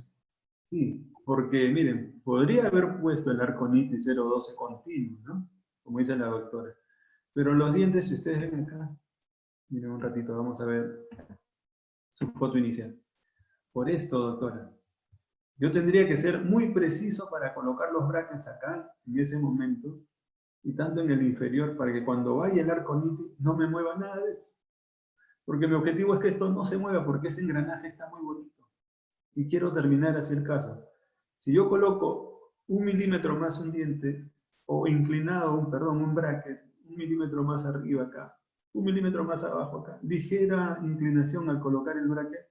Sí, porque miren, podría haber puesto el arco NITI 012 continuo, ¿no? Como dice la doctora. Pero los dientes, si ustedes ven acá, miren un ratito, vamos a ver su foto inicial. Por esto, doctora, yo tendría que ser muy preciso para colocar los brackets acá, en ese momento, y tanto en el inferior, para que cuando vaya el arco NITI no me mueva nada de esto. Porque mi objetivo es que esto no se mueva, porque ese engranaje está muy bonito. Y quiero terminar así el caso. Si yo coloco 1 milímetro más un diente, o inclinado, un bracket, 1 milímetro más arriba acá, 1 milímetro más abajo acá, ligera inclinación al colocar el bracket,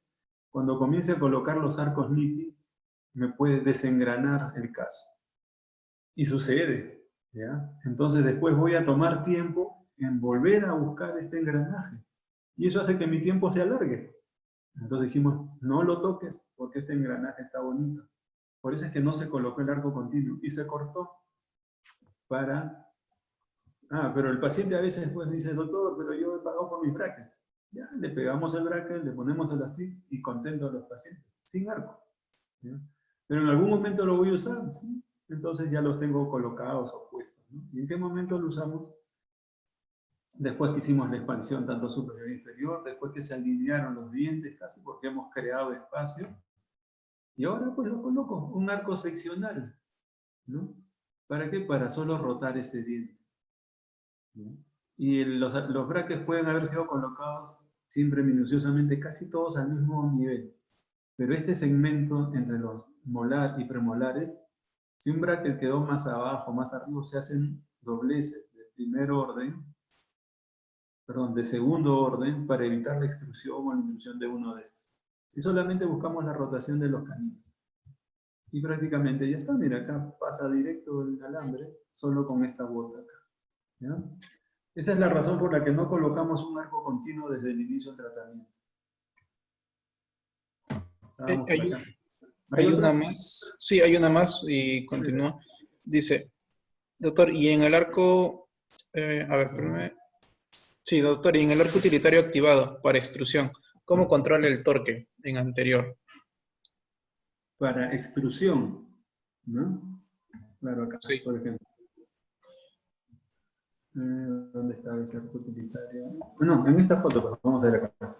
cuando comience a colocar los arcos NITI, me puede desengranar el caso. Y sucede, ¿ya? Entonces después voy a tomar tiempo en volver a buscar este engranaje. Y eso hace que mi tiempo se alargue. Entonces dijimos, no lo toques porque este engranaje está bonito. Por eso es que no se colocó el arco continuo y se cortó para... pero el paciente a veces pues dice, doctor, pero yo he pagado por mis brackets. Ya, le pegamos el bracket, le ponemos el astic y contento a los pacientes, sin arco. ¿Ya? Pero en algún momento lo voy a usar, ¿sí? Entonces ya los tengo colocados o puestos, ¿no? ¿Y en qué momento lo usamos? Después que hicimos la expansión tanto superior e inferior, después que se alinearon los dientes casi porque hemos creado espacio. Y ahora pues lo coloco, un arco seccional, ¿no? ¿Para qué? Para solo rotar este diente, ¿no? Y los brackets pueden haber sido colocados siempre minuciosamente, casi todos al mismo nivel. Pero este segmento entre los molar y premolares, si un bracket quedó más abajo, más arriba, se hacen dobleces de primer orden, de segundo orden, para evitar la extrusión o la intrusión de uno de estos. Y solamente buscamos la rotación de los caninos. Y prácticamente ya está, mira, acá pasa directo el alambre, solo con esta bota acá. ¿Ya? Esa es la razón por la que no colocamos un arco continuo desde el inicio del tratamiento. Hay una más. Sí, hay una más y continúa. Dice, doctor, y en el arco... a ver, espérame. Sí, doctor, y en el arco utilitario activado para extrusión, ¿cómo controla el torque en anterior? para extrusión, ¿no? Claro, acá, Sí. por ejemplo. ¿Dónde está ese arco utilitario? No, en esta foto, pues, vamos a ver acá.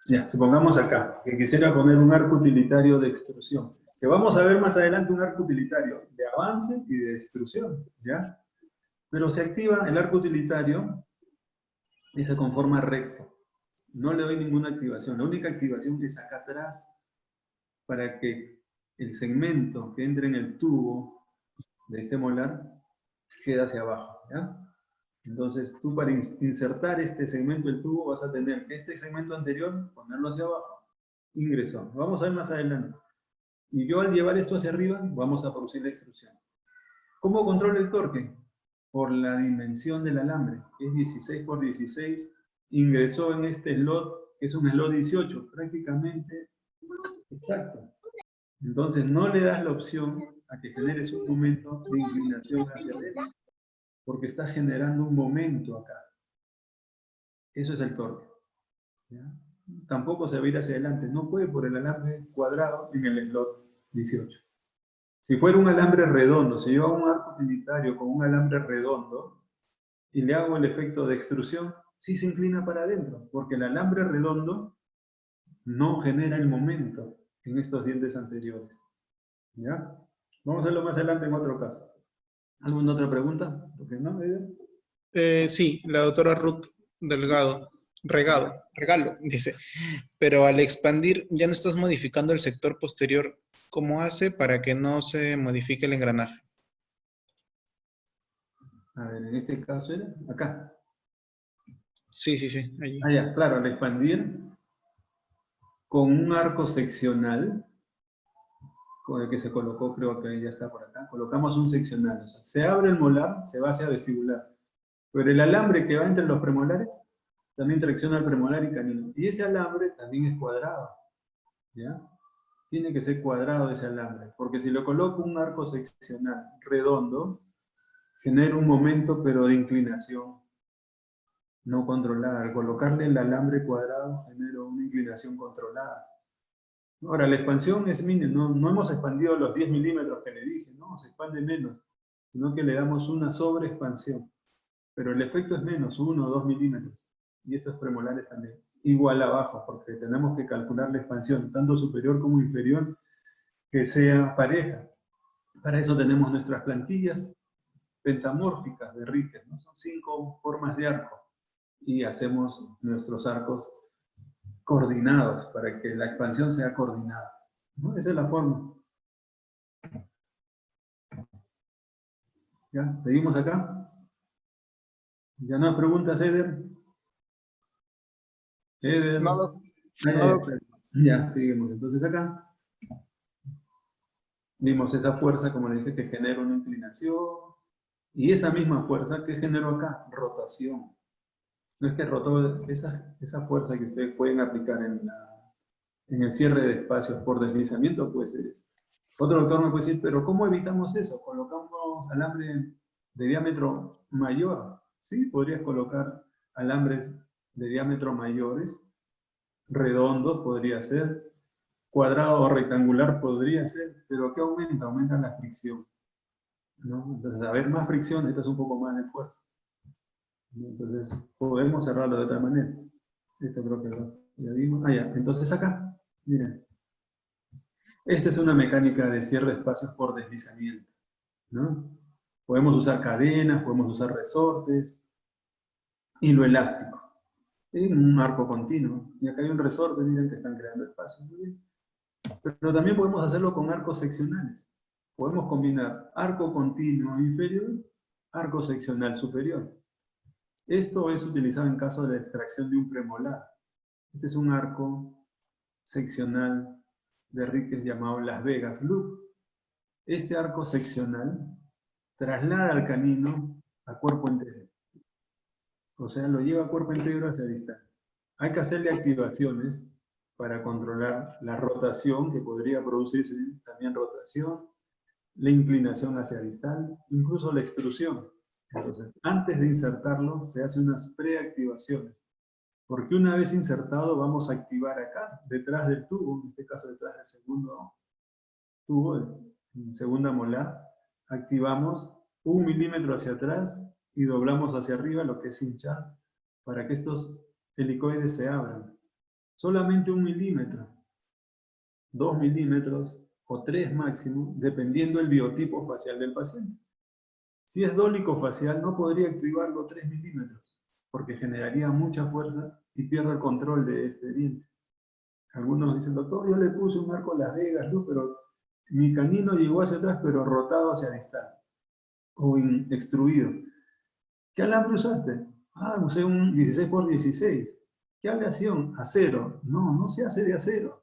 Ya, supongamos acá, que quisiera poner un arco utilitario de extrusión. Que vamos a ver más adelante un arco utilitario de avance y de extrusión, ¿ya? Pero se activa el arco utilitario y se conforma recto. No le doy ninguna activación. La única activación es acá atrás para que el segmento que entre en el tubo de este molar quede hacia abajo, ¿ya? Entonces, tú para insertar este segmento del tubo vas a tener que este segmento anterior, ponerlo hacia abajo, ingresó. Vamos a ver más adelante. Y yo al llevar esto hacia arriba, vamos a producir la extrusión. ¿Cómo controlo el torque? Por la dimensión del alambre, que es 16 por 16, ingresó en este slot, que es un slot 18, prácticamente exacto. Entonces no le das la opción a que generes un momento de inclinación hacia adentro, porque estás generando un momento acá. Eso es el torque, ¿ya? Tampoco se va a ir hacia adelante, no puede por el alambre cuadrado en el slot 18. Si fuera un alambre redondo, si yo hago un arco utilitario con un alambre redondo y le hago el efecto de extrusión, sí se inclina para adentro, porque el alambre redondo no genera el momento en estos dientes anteriores. ¿Ya? Vamos a verlo más adelante en otro caso. ¿Alguna otra pregunta? ¿Por qué no? Sí, la doctora Ruth Delgado, Regalo, dice, pero al expandir ya no estás modificando el sector posterior. ¿Cómo hace para que no se modifique el engranaje? A ver, en este caso era acá. Sí, allí. Ah, ya, claro, al expandir con un arco seccional, con el que se colocó, creo que ya está por acá, colocamos un seccional. O sea, se abre el molar, se va hacia vestibular. Pero el alambre que va entre los premolares también tracciona al premolar y canino. Y ese alambre también es cuadrado, ¿ya? Tiene que ser cuadrado ese alambre, porque si lo coloco un arco seccional redondo, genera un momento pero de inclinación no controlada. Al colocarle el alambre cuadrado, genera una inclinación controlada. Ahora, la expansión es mínima, no hemos expandido los 10 milímetros que le dije, no, se expande menos, sino que le damos una sobreexpansión. Pero el efecto es menos, 1 o 2 milímetros. Y estos premolares también. Igual abajo, porque tenemos que calcular la expansión, tanto superior como inferior, que sea pareja. Para eso tenemos nuestras plantillas pentamórficas de Richter, ¿no? Son 5 formas de arco. Y hacemos nuestros arcos coordinados, para que la expansión sea coordinada, ¿no? Esa es la forma. ¿Ya? ¿Seguimos acá? ¿Ya no hay preguntas, Eder? Eder. No, Ya, seguimos. Entonces acá vimos esa fuerza, como le dije, que genera una inclinación. Y esa misma fuerza que generó acá, rotación. No es que rotó esa fuerza que ustedes pueden aplicar en el cierre de espacios por deslizamiento, puede ser eso. Otro doctor me puede decir, pero ¿cómo evitamos eso? ¿Colocamos alambre de diámetro mayor? Sí, podrías colocar alambres de diámetro mayores, redondo podría ser, cuadrado o rectangular podría ser, pero ¿qué aumenta? Aumenta la fricción, ¿no? Entonces, a ver más fricción, esto es un poco más de fuerza. Entonces, podemos cerrarlo de otra manera. Esto creo que ya vimos. Ah, ya. Entonces acá, miren. Esta es una mecánica de cierre de espacios por deslizamiento, ¿no? Podemos usar cadenas, podemos usar resortes, hilo elástico, en un arco continuo. Y acá hay un resorte, miren que están creando espacios. Muy bien. Pero también podemos hacerlo con arcos seccionales. Podemos combinar arco continuo inferior, arco seccional superior. Esto es utilizado en caso de la extracción de un premolar. Este es un arco seccional de Ríquez llamado Las Vegas Loop. Este arco seccional traslada al canino a cuerpo entero. O sea, lo lleva a cuerpo entero hacia distancia. Hay que hacerle activaciones para controlar la rotación, que podría producirse también rotación, la inclinación hacia distal, incluso la extrusión. Entonces, antes de insertarlo, se hacen unas preactivaciones, Porque una vez insertado vamos a activar acá, detrás del tubo, en este caso detrás del segundo tubo, en segunda molar, activamos 1 milímetro hacia atrás y doblamos hacia arriba lo que es hinchar para que estos helicoides se abran. Solamente 1 milímetro, 2 milímetros o 3 máximo, dependiendo del biotipo facial del paciente. Si es dólico facial, no podría activarlo 3 milímetros, porque generaría mucha fuerza y pierdo el control de este diente. Algunos dicen, doctor, yo le puse un arco Las Vegas, ¿no? Pero mi canino llegó hacia atrás, pero rotado hacia distal, o extruido. ¿Qué alambre usaste? Ah, usé un 16 por 16. ¿Qué aleación? Acero. No, no se hace de acero.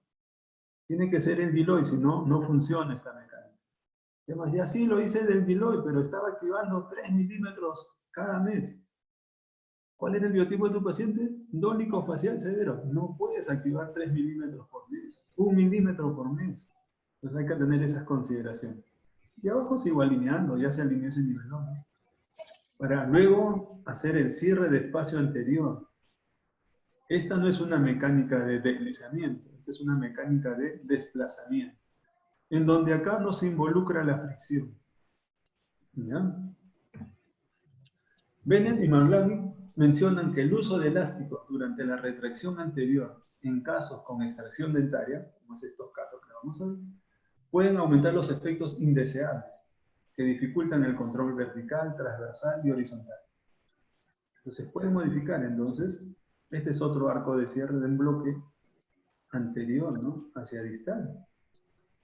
Tiene que ser el Deloy, si no, no funciona esta mecánica. Además, ya sí lo hice del Deloy, pero estaba activando 3 milímetros cada mes. ¿Cuál era el biotipo de tu paciente? Dólico facial severo. No puedes activar 3 milímetros por mes. 1 milímetro por mes. Entonces hay que tener esas consideraciones. Y abajo sigo alineando, ya se alineó ese nivel 1. Para luego hacer el cierre de espacio anterior. Esta no es una mecánica de deslizamiento, esta es una mecánica de desplazamiento, en donde acá no se involucra la fricción. ¿Ya? Bennett y Marlani mencionan que el uso de elásticos durante la retracción anterior en casos con extracción dentaria, como es estos casos que vamos a ver, pueden aumentar los efectos indeseables que dificultan el control vertical, transversal y horizontal. Entonces pueden modificar, entonces, este es otro arco de cierre del bloque anterior, ¿no? Hacia distal.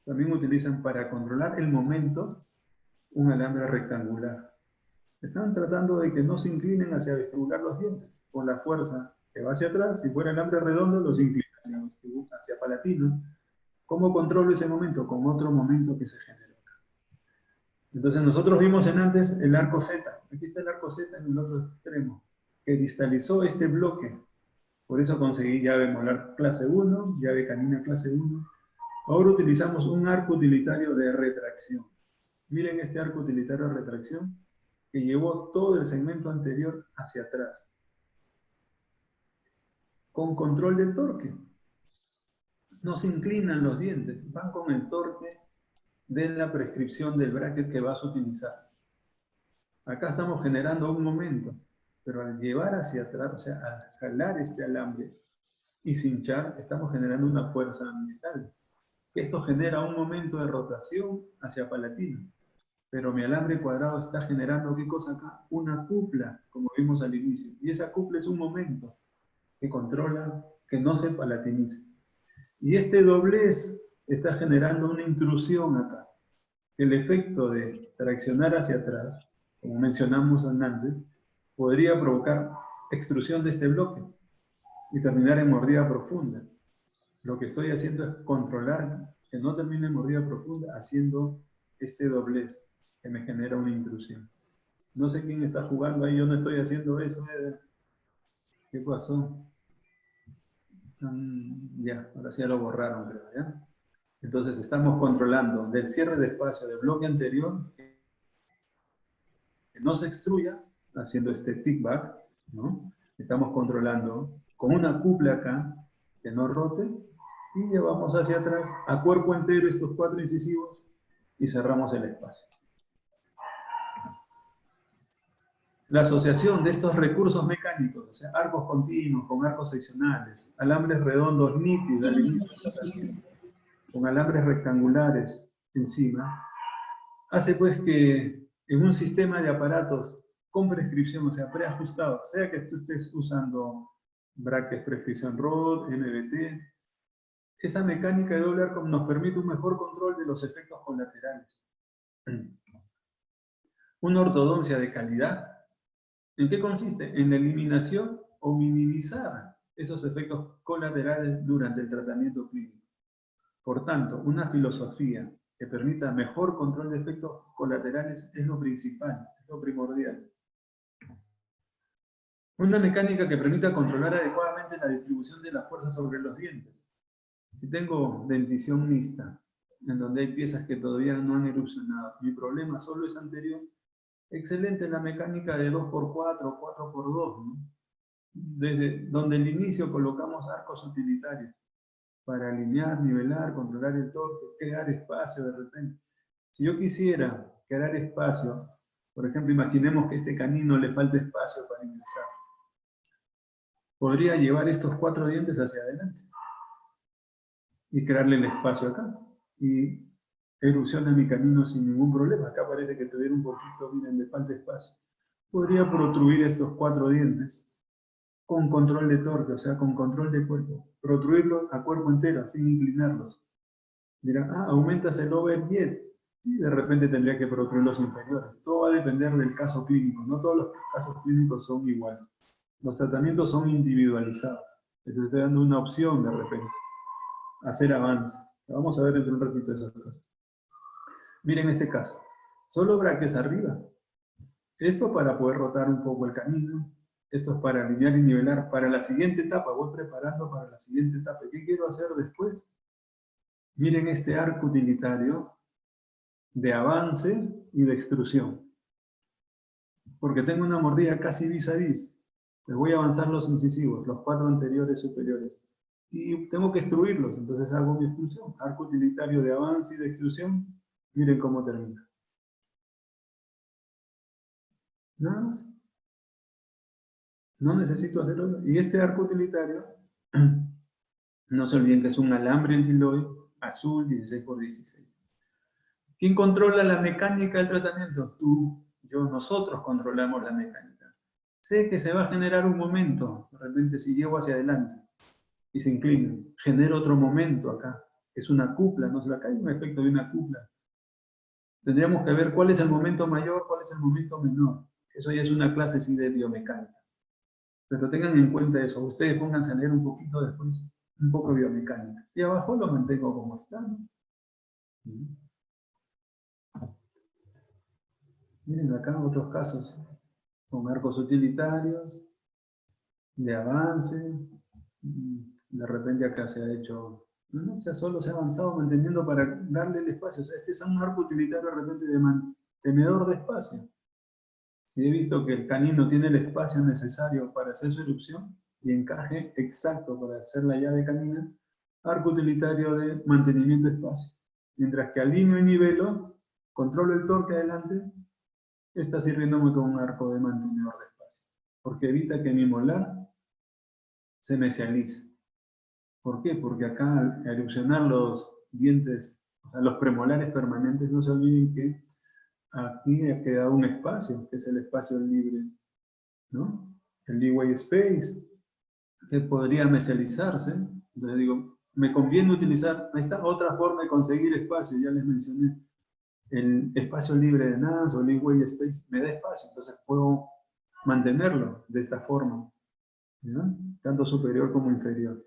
También utilizan para controlar el momento un alambre rectangular. Están tratando de que no se inclinen hacia vestibular los dientes, con la fuerza que va hacia atrás. Si fuera alambre redondo, los inclina hacia palatino. ¿Cómo controlo ese momento? Con otro momento que se generó. Entonces nosotros vimos en antes el arco Z. Aquí está el arco Z en el otro extremo, que distalizó este bloque. Por eso conseguí llave molar clase 1, llave canina clase 1. Ahora utilizamos un arco utilitario de retracción. Miren este arco utilitario de retracción que llevó todo el segmento anterior hacia atrás. Con control de torque. No se inclinan los dientes, van con el torque de la prescripción del bracket que vas a utilizar. Acá estamos generando un momento, pero al llevar hacia atrás, o sea, al jalar este alambre y cinchar, estamos generando una fuerza distal. Esto genera un momento de rotación hacia palatino. Pero mi alambre cuadrado está generando, ¿qué cosa acá? Una cupla, como vimos al inicio. Y esa cupla es un momento que controla que no se palatinice. Y este doblez está generando una intrusión acá. El efecto de traccionar hacia atrás, como mencionamos antes, podría provocar extrusión de este bloque y terminar en mordida profunda. Lo que estoy haciendo es controlar que no termine en mordida profunda haciendo este doblez que me genera una intrusión. No sé quién está jugando ahí, yo no estoy haciendo eso. ¿Qué pasó? Ya, ahora sí ya lo borraron, creo, ¿ya? Entonces estamos controlando del cierre de espacio del bloque anterior que no se extruya, haciendo este tick back, ¿no? Estamos controlando con una cupla acá que no rote y llevamos hacia atrás a cuerpo entero estos 4 incisivos y cerramos el espacio. La asociación de estos recursos mecánicos, o sea, arcos continuos con arcos seccionales, alambres redondos nítidos al inicio, con alambres rectangulares encima, hace pues que en un sistema de aparatos con prescripción, o sea, preajustados, sea que tú estés usando brackets prescripción rod, MBT, esa mecánica de doble arco nos permite un mejor control de los efectos colaterales. Una ortodoncia de calidad, ¿en qué consiste? En la eliminación o minimizar esos efectos colaterales durante el tratamiento clínico. Por tanto, una filosofía que permita mejor control de efectos colaterales es lo principal, es lo primordial. Una mecánica que permita controlar adecuadamente la distribución de la fuerza sobre los dientes. Si tengo dentición mixta, en donde hay piezas que todavía no han erupcionado, mi problema solo es anterior, excelente la mecánica de 2x4 o 4x2, ¿no? desde donde el inicio colocamos arcos utilitarios para alinear, nivelar, controlar el torque, crear espacio de repente. Si yo quisiera crear espacio, por ejemplo, imaginemos que a este canino le falta espacio para ingresar. Podría llevar estos 4 dientes hacia adelante y crearle el espacio acá. Y erupciona mi canino sin ningún problema. Acá parece que tuviera un poquito, miren, le falta espacio. Podría protruir estos 4 dientes con control de torque, o sea, con control de cuerpo. Protruirlos a cuerpo entero, sin inclinarlos. Dirán, aumentas el overhead. Y de repente tendría que protruir los inferiores. Todo va a depender del caso clínico. No todos los casos clínicos son iguales. Los tratamientos son individualizados. Les estoy dando una opción de repente. Hacer avance. Vamos a ver dentro de un ratito esas cosas. Miren este caso. Solo braques arriba. Esto para poder rotar un poco el canino. Esto es para alinear y nivelar. Para la siguiente etapa, voy preparando para la siguiente etapa. ¿Qué quiero hacer después? Miren este arco utilitario de avance y de extrusión. Porque tengo una mordida casi vis a vis. Les voy a avanzar los incisivos, los 4 anteriores superiores. Y tengo que extruirlos, entonces hago mi extrusión. Arco utilitario de avance y de extrusión. Miren cómo termina. Nada más. No necesito hacerlo. Y este arco utilitario, no se olviden que es un alambre en hiloy azul 16 por 16. ¿Quién controla la mecánica del tratamiento? Tú, yo, nosotros controlamos la mecánica. Sé que se va a generar un momento, de repente si llego hacia adelante y se inclina, genero otro momento acá. Es una cupla, ¿no? Acá hay un efecto de una cupla. Tendríamos que ver cuál es el momento mayor, cuál es el momento menor. Eso ya es una clase sí de biomecánica. Pero tengan en cuenta eso. Ustedes pónganse a leer un poquito después, un poco de biomecánica. Y abajo lo mantengo como está, ¿no? Miren acá otros casos, con arcos utilitarios, de avance, de repente acá se ha hecho, no, o sea, solo se ha avanzado manteniendo para darle el espacio. O sea, este es un arco utilitario de repente de mantenedor de espacio. Si he visto que el canino tiene el espacio necesario para hacer su erupción y encaje exacto para hacer la llave canina, arco utilitario de mantenimiento de espacio. Mientras que alineo y nivelo, controlo el torque adelante, está sirviéndome como un arco de mantenedor de espacio, porque evita que mi molar se mesialice. ¿Por qué? Porque acá al erupcionar los dientes, o sea, los premolares permanentes, no se olviden que aquí ha quedado un espacio, que es el espacio libre, ¿no? El leeway space, que podría mesializarse. Entonces digo, me conviene utilizar, ahí está otra forma de conseguir espacio, ya les mencioné. El espacio libre de NAS o leeway space me da espacio, entonces puedo mantenerlo de esta forma, ¿no? Tanto superior como inferior.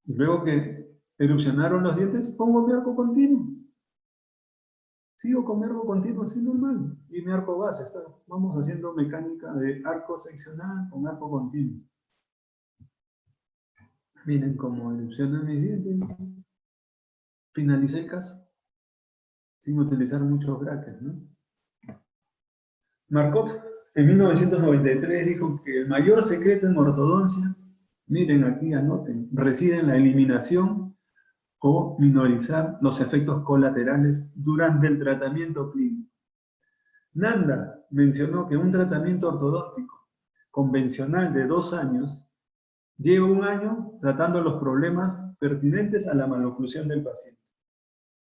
Y luego que erupcionaron los dientes, pongo mi arco continuo. Sigo con mi arco continuo así normal. Y mi arco base. Vamos haciendo mecánica de arco seccional con arco continuo. Miren cómo erupcionan mis dientes. Finalicé el caso. Sin utilizar muchos brackets, ¿no? Markov en 1993 dijo que el mayor secreto en ortodoncia, miren aquí, anoten, reside en la eliminación o minorizar los efectos colaterales durante el tratamiento clínico. Nanda mencionó que un tratamiento ortodóntico convencional de 2 años lleva 1 año tratando los problemas pertinentes a la maloclusión del paciente,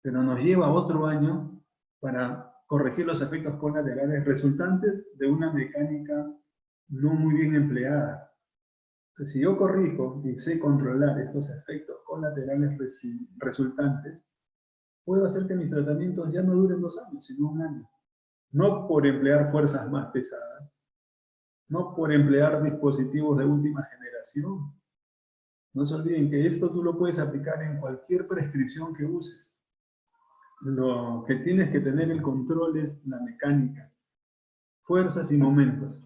pero nos lleva otro año para corregir los efectos colaterales resultantes de una mecánica no muy bien empleada. Entonces, si yo corrijo y sé controlar estos efectos colaterales resultantes, puedo hacer que mis tratamientos ya no duren 2 años, sino 1 año. No por emplear fuerzas más pesadas, no por emplear dispositivos de última generación. No se olviden que esto tú lo puedes aplicar en cualquier prescripción que uses. Lo que tienes que tener el control es la mecánica, fuerzas y momentos.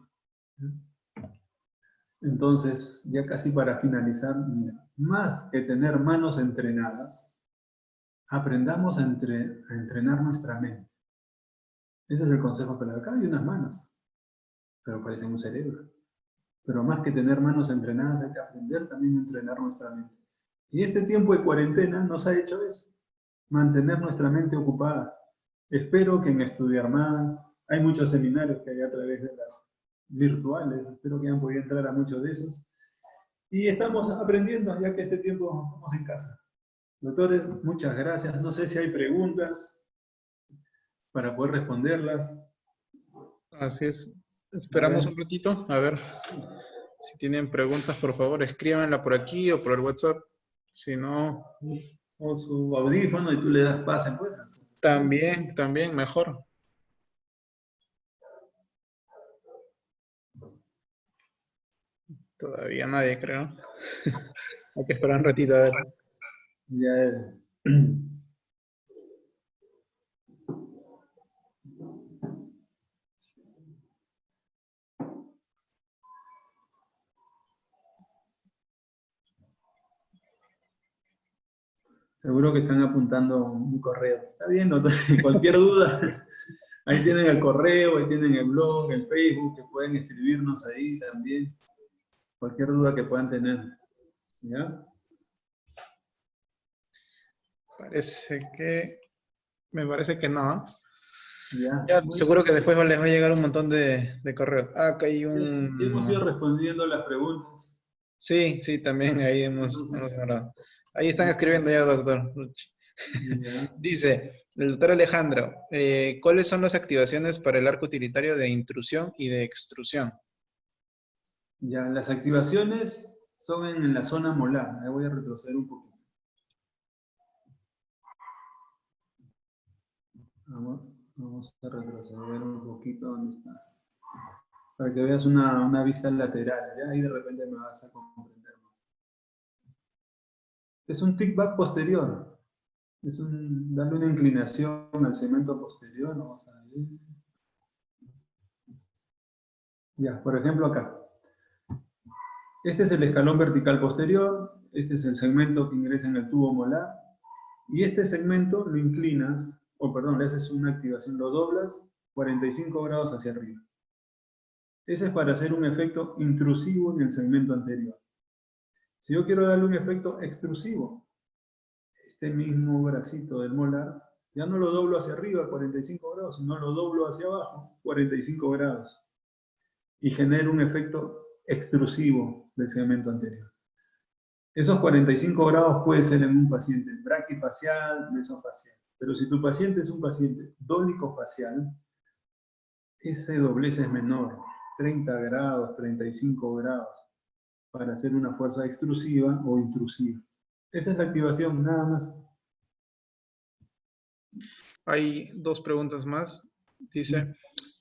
Entonces, ya casi para finalizar, mira, más que tener manos entrenadas, aprendamos a entrenar nuestra mente. Ese es el consejo, pero acá hay unas manos. pero parecen un cerebro. Pero más que tener manos entrenadas, hay que aprender también a entrenar nuestra mente. Y este tiempo de cuarentena nos ha hecho eso, mantener nuestra mente ocupada. Espero que en Estudiar Más, hay muchos seminarios que hay a través de las virtuales, espero que hayan podido entrar a muchos de esos. Y estamos aprendiendo, ya que este tiempo estamos en casa. Doctores, muchas gracias. No sé si hay preguntas para poder responderlas. Así es. Esperamos un ratito. A ver, si tienen preguntas, por favor, escríbanla por aquí o por el WhatsApp. Si no... O su audífono y tú le das pase, pues. También, mejor. Todavía nadie, creo. Hay que esperar un ratito, a ver. Ya. Seguro que están apuntando un correo. Está bien, doctor. Cualquier duda, ahí tienen el correo, ahí tienen el blog, el Facebook, que pueden escribirnos ahí también. Cualquier duda que puedan tener. ¿Ya? Me parece que no. Ya. Ya, seguro que después les va a llegar un montón de correos. Ah, acá hay un... Hemos ido respondiendo las preguntas. Sí, también ahí hemos hablado. Ahí están escribiendo ya, doctor. Ya. Dice, el doctor Alejandro, ¿cuáles son las activaciones para el arco utilitario de intrusión y de extrusión? Ya, las activaciones son en la zona molar. Ahí voy a retroceder un poquito. Vamos a retroceder un poquito donde está. Para que veas una vista lateral, ¿ya? Ahí de repente me vas a comprender más. Es un tick-back posterior. Darle una inclinación al segmento posterior. Vamos a ver. Ya, por ejemplo acá. Este es el escalón vertical posterior. Este es el segmento que ingresa en el tubo molar. Y este segmento lo inclinas, le haces una activación, lo doblas 45 grados hacia arriba. Ese es para hacer un efecto intrusivo en el segmento anterior. Si yo quiero darle un efecto extrusivo, este mismo bracito del molar, ya no lo doblo hacia arriba 45 grados, sino lo doblo hacia abajo 45 grados. Y genero un efecto extrusivo del segmento anterior. Esos 45 grados puede ser en un paciente braquifacial, mesofacial. Pero si tu paciente es un paciente dólico-facial, ese doblez es menor, 30 grados, 35 grados, para hacer una fuerza extrusiva o intrusiva. Esa es la activación, nada más. Hay dos preguntas más. Dice,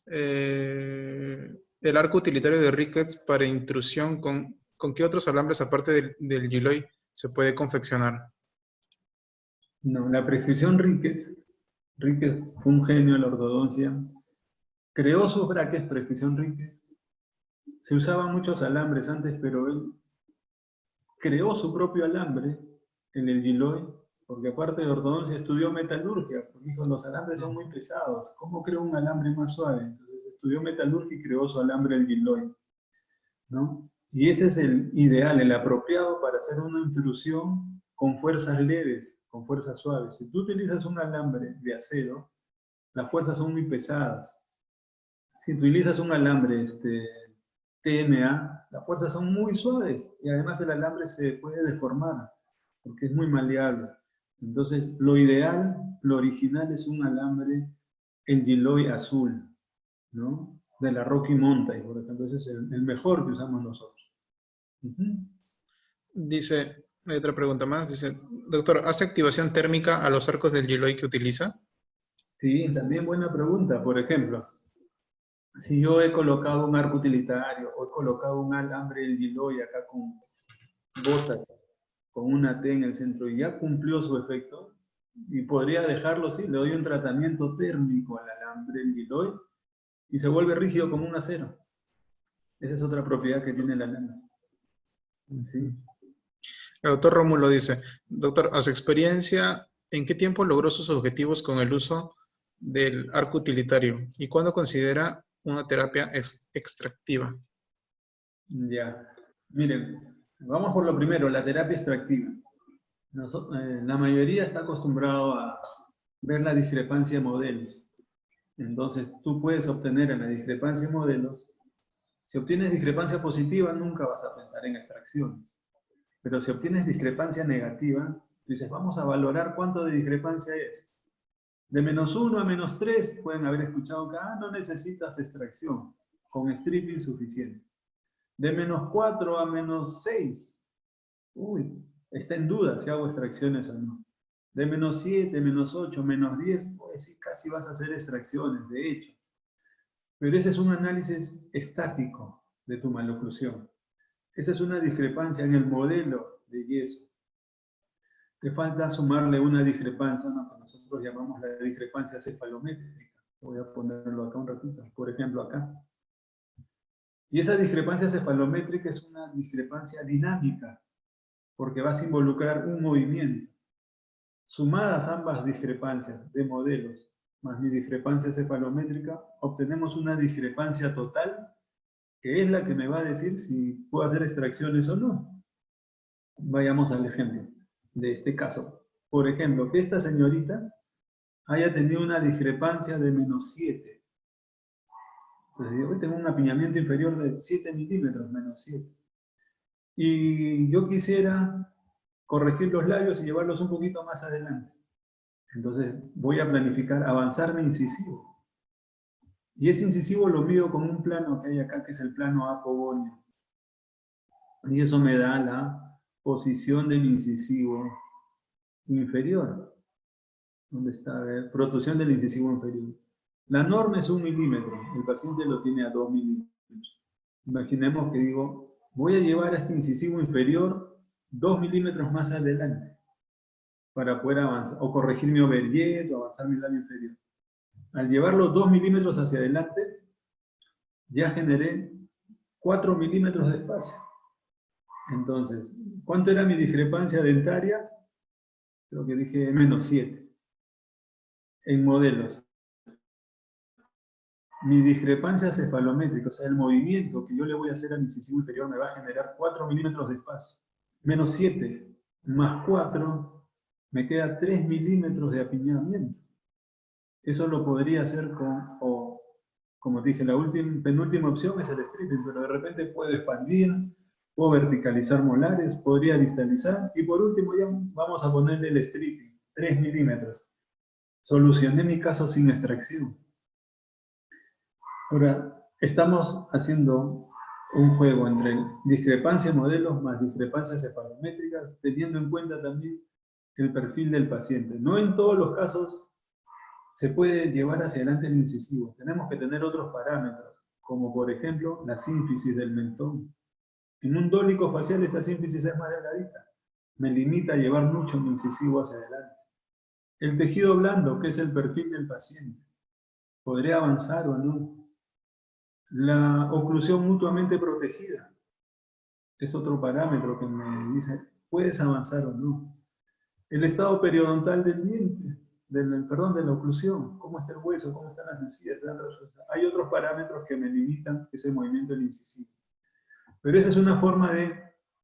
el arco utilitario de Ricketts para intrusión, ¿con qué otros alambres aparte del Gilloy se puede confeccionar? No, la prescripción Ricketts fue un genio de la ortodoncia. Creó sus brackets, prescripción Ricketts. Se usaban muchos alambres antes, pero él creó su propio alambre en el Gilloy, porque aparte de ortodoncia estudió metalurgia, porque dijo, los alambres son muy pesados, ¿cómo creo un alambre más suave? Entonces estudió metalurgia y creó su alambre el Gilloy, ¿no? Y ese es el ideal, el apropiado para hacer una intrusión con fuerzas leves, con fuerzas suaves. Si tú utilizas un alambre de acero, las fuerzas son muy pesadas. Si utilizas un alambre TMA, las fuerzas son muy suaves y además el alambre se puede deformar porque es muy maleable. Entonces, lo ideal, lo original es un alambre, el Gilloy azul, ¿no? De la Rocky Mountain, por ejemplo. Ese es el mejor que usamos nosotros. Dice, hay otra pregunta más. Dice, doctor, ¿hace activación térmica a los arcos del Gilloy que utiliza? Sí, también buena pregunta. Por ejemplo, si yo he colocado un arco utilitario o he colocado un alambre del Gilloy acá con botas, con una T en el centro y ya cumplió su efecto, y podría dejarlo así, le doy un tratamiento térmico al alambre del Gilloy y se vuelve rígido como un acero. Esa es otra propiedad que tiene el alambre. ¿Sí? El doctor Rómulo dice, doctor, a su experiencia, ¿en qué tiempo logró sus objetivos con el uso del arco utilitario? ¿Y cuándo considera una terapia extractiva? Ya. Miren, vamos por lo primero, la terapia extractiva. La mayoría está acostumbrado a ver la discrepancia de modelos. Entonces, tú puedes obtener en la discrepancia de modelos, si obtienes discrepancia positiva, nunca vas a pensar en extracciones. Pero si obtienes discrepancia negativa, dices, vamos a valorar cuánto de discrepancia es. De -1 a -3, pueden haber escuchado que no necesitas extracción, con stripping suficiente. De -4 a -6, uy, está en duda si hago extracciones o no. De -7, -8, -10, pues sí, casi vas a hacer extracciones, de hecho. Pero ese es un análisis estático de tu maloclusión. Esa es una discrepancia en el modelo de yeso. Te falta sumarle una discrepancia, ¿no?, que nosotros llamamos la discrepancia cefalométrica. Voy a ponerlo acá un ratito, por ejemplo acá. Y esa discrepancia cefalométrica es una discrepancia dinámica, porque vas a involucrar un movimiento. Sumadas ambas discrepancias de modelos, más mi discrepancia cefalométrica, obtenemos una discrepancia total, que es la que me va a decir si puedo hacer extracciones o no. Vayamos al ejemplo de este caso. Por ejemplo, que esta señorita haya tenido una discrepancia de -7. Entonces, yo tengo un apiñamiento inferior de 7 milímetros, -7. Y yo quisiera corregir los labios y llevarlos un poquito más adelante. Entonces, voy a planificar avanzar mi incisivo. Y ese incisivo lo mido con un plano que hay acá, que es el plano apogonio. Y eso me da la posición de mi incisivo inferior. ¿Dónde está? A ver, protrusión del incisivo inferior. La norma es 1 milímetro. El paciente lo tiene a 2 milímetros. Imaginemos que digo, voy a llevar a este incisivo inferior 2 milímetros más adelante para poder avanzar, o corregir mi overjet, o avanzar mi labio inferior. Al llevarlo 2 milímetros hacia adelante, ya generé 4 milímetros de espacio. Entonces, ¿cuánto era mi discrepancia dentaria? Creo que dije -7. En modelos. Mi discrepancia cefalométrica, o sea, el movimiento que yo le voy a hacer al incisivo inferior me va a generar 4 milímetros de espacio. -7 más 4, me queda 3 milímetros de apiñamiento. Eso lo podría hacer con, o como dije, la penúltima opción es el stripping, pero de repente puedo expandir, puedo verticalizar molares, podría distalizar, y por último ya vamos a ponerle el stripping, 3 milímetros. Solucioné mi caso sin extracción. Ahora, estamos haciendo un juego entre discrepancia de modelos más discrepancias cefalométricas, teniendo en cuenta también el perfil del paciente. No en todos los casos se puede llevar hacia adelante el incisivo. Tenemos que tener otros parámetros, como por ejemplo la sínfisis del mentón. En un dólico facial esta sínfisis es más delgadita. Me limita a llevar mucho mi incisivo hacia adelante. El tejido blando, que es el perfil del paciente. ¿Podría avanzar o no? La oclusión mutuamente protegida. Es otro parámetro que me dice, ¿puedes avanzar o no? El estado periodontal del diente. de la oclusión, cómo está el hueso, cómo están las encías. Hay otros parámetros que me limitan ese movimiento del incisivo. Pero esa es una forma de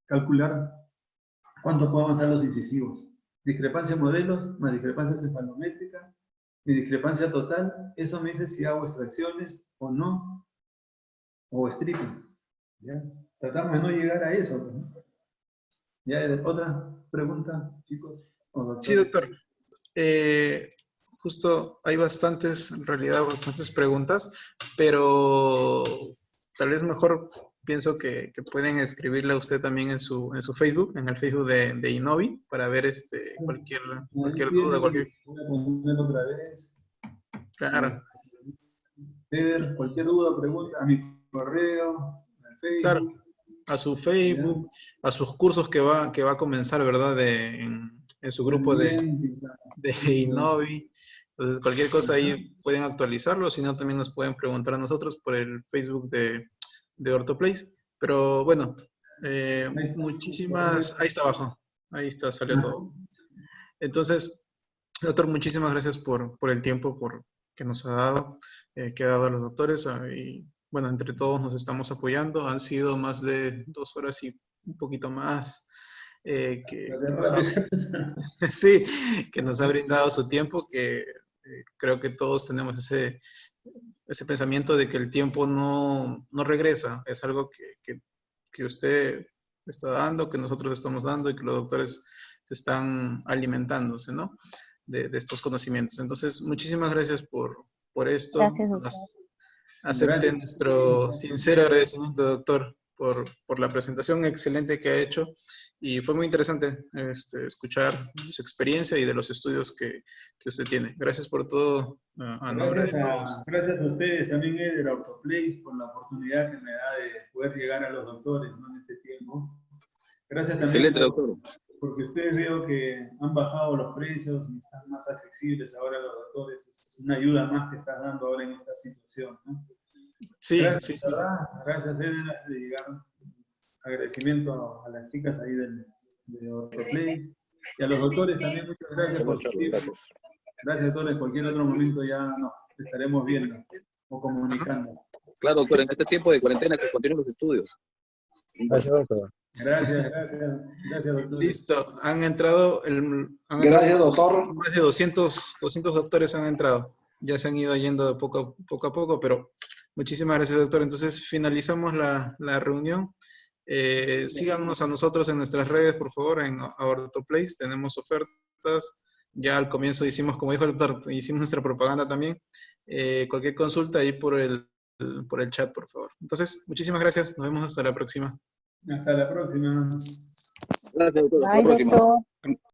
calcular cuánto puedo avanzar los incisivos. Discrepancia de modelos más discrepancia cefalométrica, mi discrepancia total, eso me dice si hago extracciones o no, o stripping. ¿Ya? Tratamos de no llegar a eso. ¿No? ¿Ya? ¿Otra pregunta, chicos? Sí, doctor. Justo hay bastantes, en realidad bastantes preguntas, pero tal vez mejor pienso que pueden escribirle a usted también en su Facebook, en el Facebook de Innovi, para ver cualquier duda. Voy a poner otra vez. Claro. Pedro, cualquier duda o pregunta, a mi correo, al Facebook. Claro, a su Facebook, a sus cursos que va a comenzar, ¿verdad? En su grupo de Innovi. Entonces, cualquier cosa ahí pueden actualizarlo, si no, también nos pueden preguntar a nosotros por el Facebook de OrthoPlace. Pero bueno, muchísimas... Ahí está abajo. Ahí está, salió todo. Entonces, doctor, muchísimas gracias por el tiempo, por que nos ha dado, que ha dado a los doctores. Y bueno, entre todos nos estamos apoyando. Han sido más de 2 horas y un poquito más que nos ha, sí, que nos ha brindado su tiempo, que creo que todos tenemos ese pensamiento de que el tiempo no regresa. Es algo que usted está dando, que nosotros estamos dando y que los doctores están alimentándose, ¿no? De estos conocimientos. Entonces, muchísimas gracias por esto. Gracias, doctor. Acepte Gracias. nuestro sincero agradecimiento, doctor, por la presentación excelente que ha hecho. Y fue muy interesante escuchar su experiencia y de los estudios que usted tiene. Gracias por todo, a nombre de todos. Gracias a ustedes también, Eder, Autoplace, por la oportunidad que me da de poder llegar a los doctores, ¿no? En este tiempo. Gracias también Excelente, doctor. porque ustedes veo que han bajado los precios y están más accesibles ahora los doctores. Es una ayuda más que estás dando ahora en esta situación, ¿no? Sí, Gracias, sí, sí. ¿verdad? Gracias, Eder, de llegar. Agradecimiento a las chicas ahí de Autoplay y a los doctores también, muchas gracias por su tiempo. Gracias, doctor. En cualquier otro momento ya nos estaremos viendo o comunicando. Claro, doctor, en este tiempo de cuarentena que continúen los estudios. Gracias, doctor. Gracias, doctor. Listo, han entrado, Gracias, doctor. Más de 200 doctores han entrado. Ya se han ido yendo de poco a poco, pero muchísimas gracias, doctor. Entonces, finalizamos la reunión. Síganos a nosotros en nuestras redes, por favor, en Autoplace. Tenemos ofertas. Ya al comienzo hicimos, como dijo el doctor, hicimos nuestra propaganda también. Cualquier consulta ahí por el chat, por favor. Entonces, muchísimas gracias. Nos vemos hasta la próxima. Hasta la próxima. Gracias, doctor. Hasta la Bye, próxima. doctor.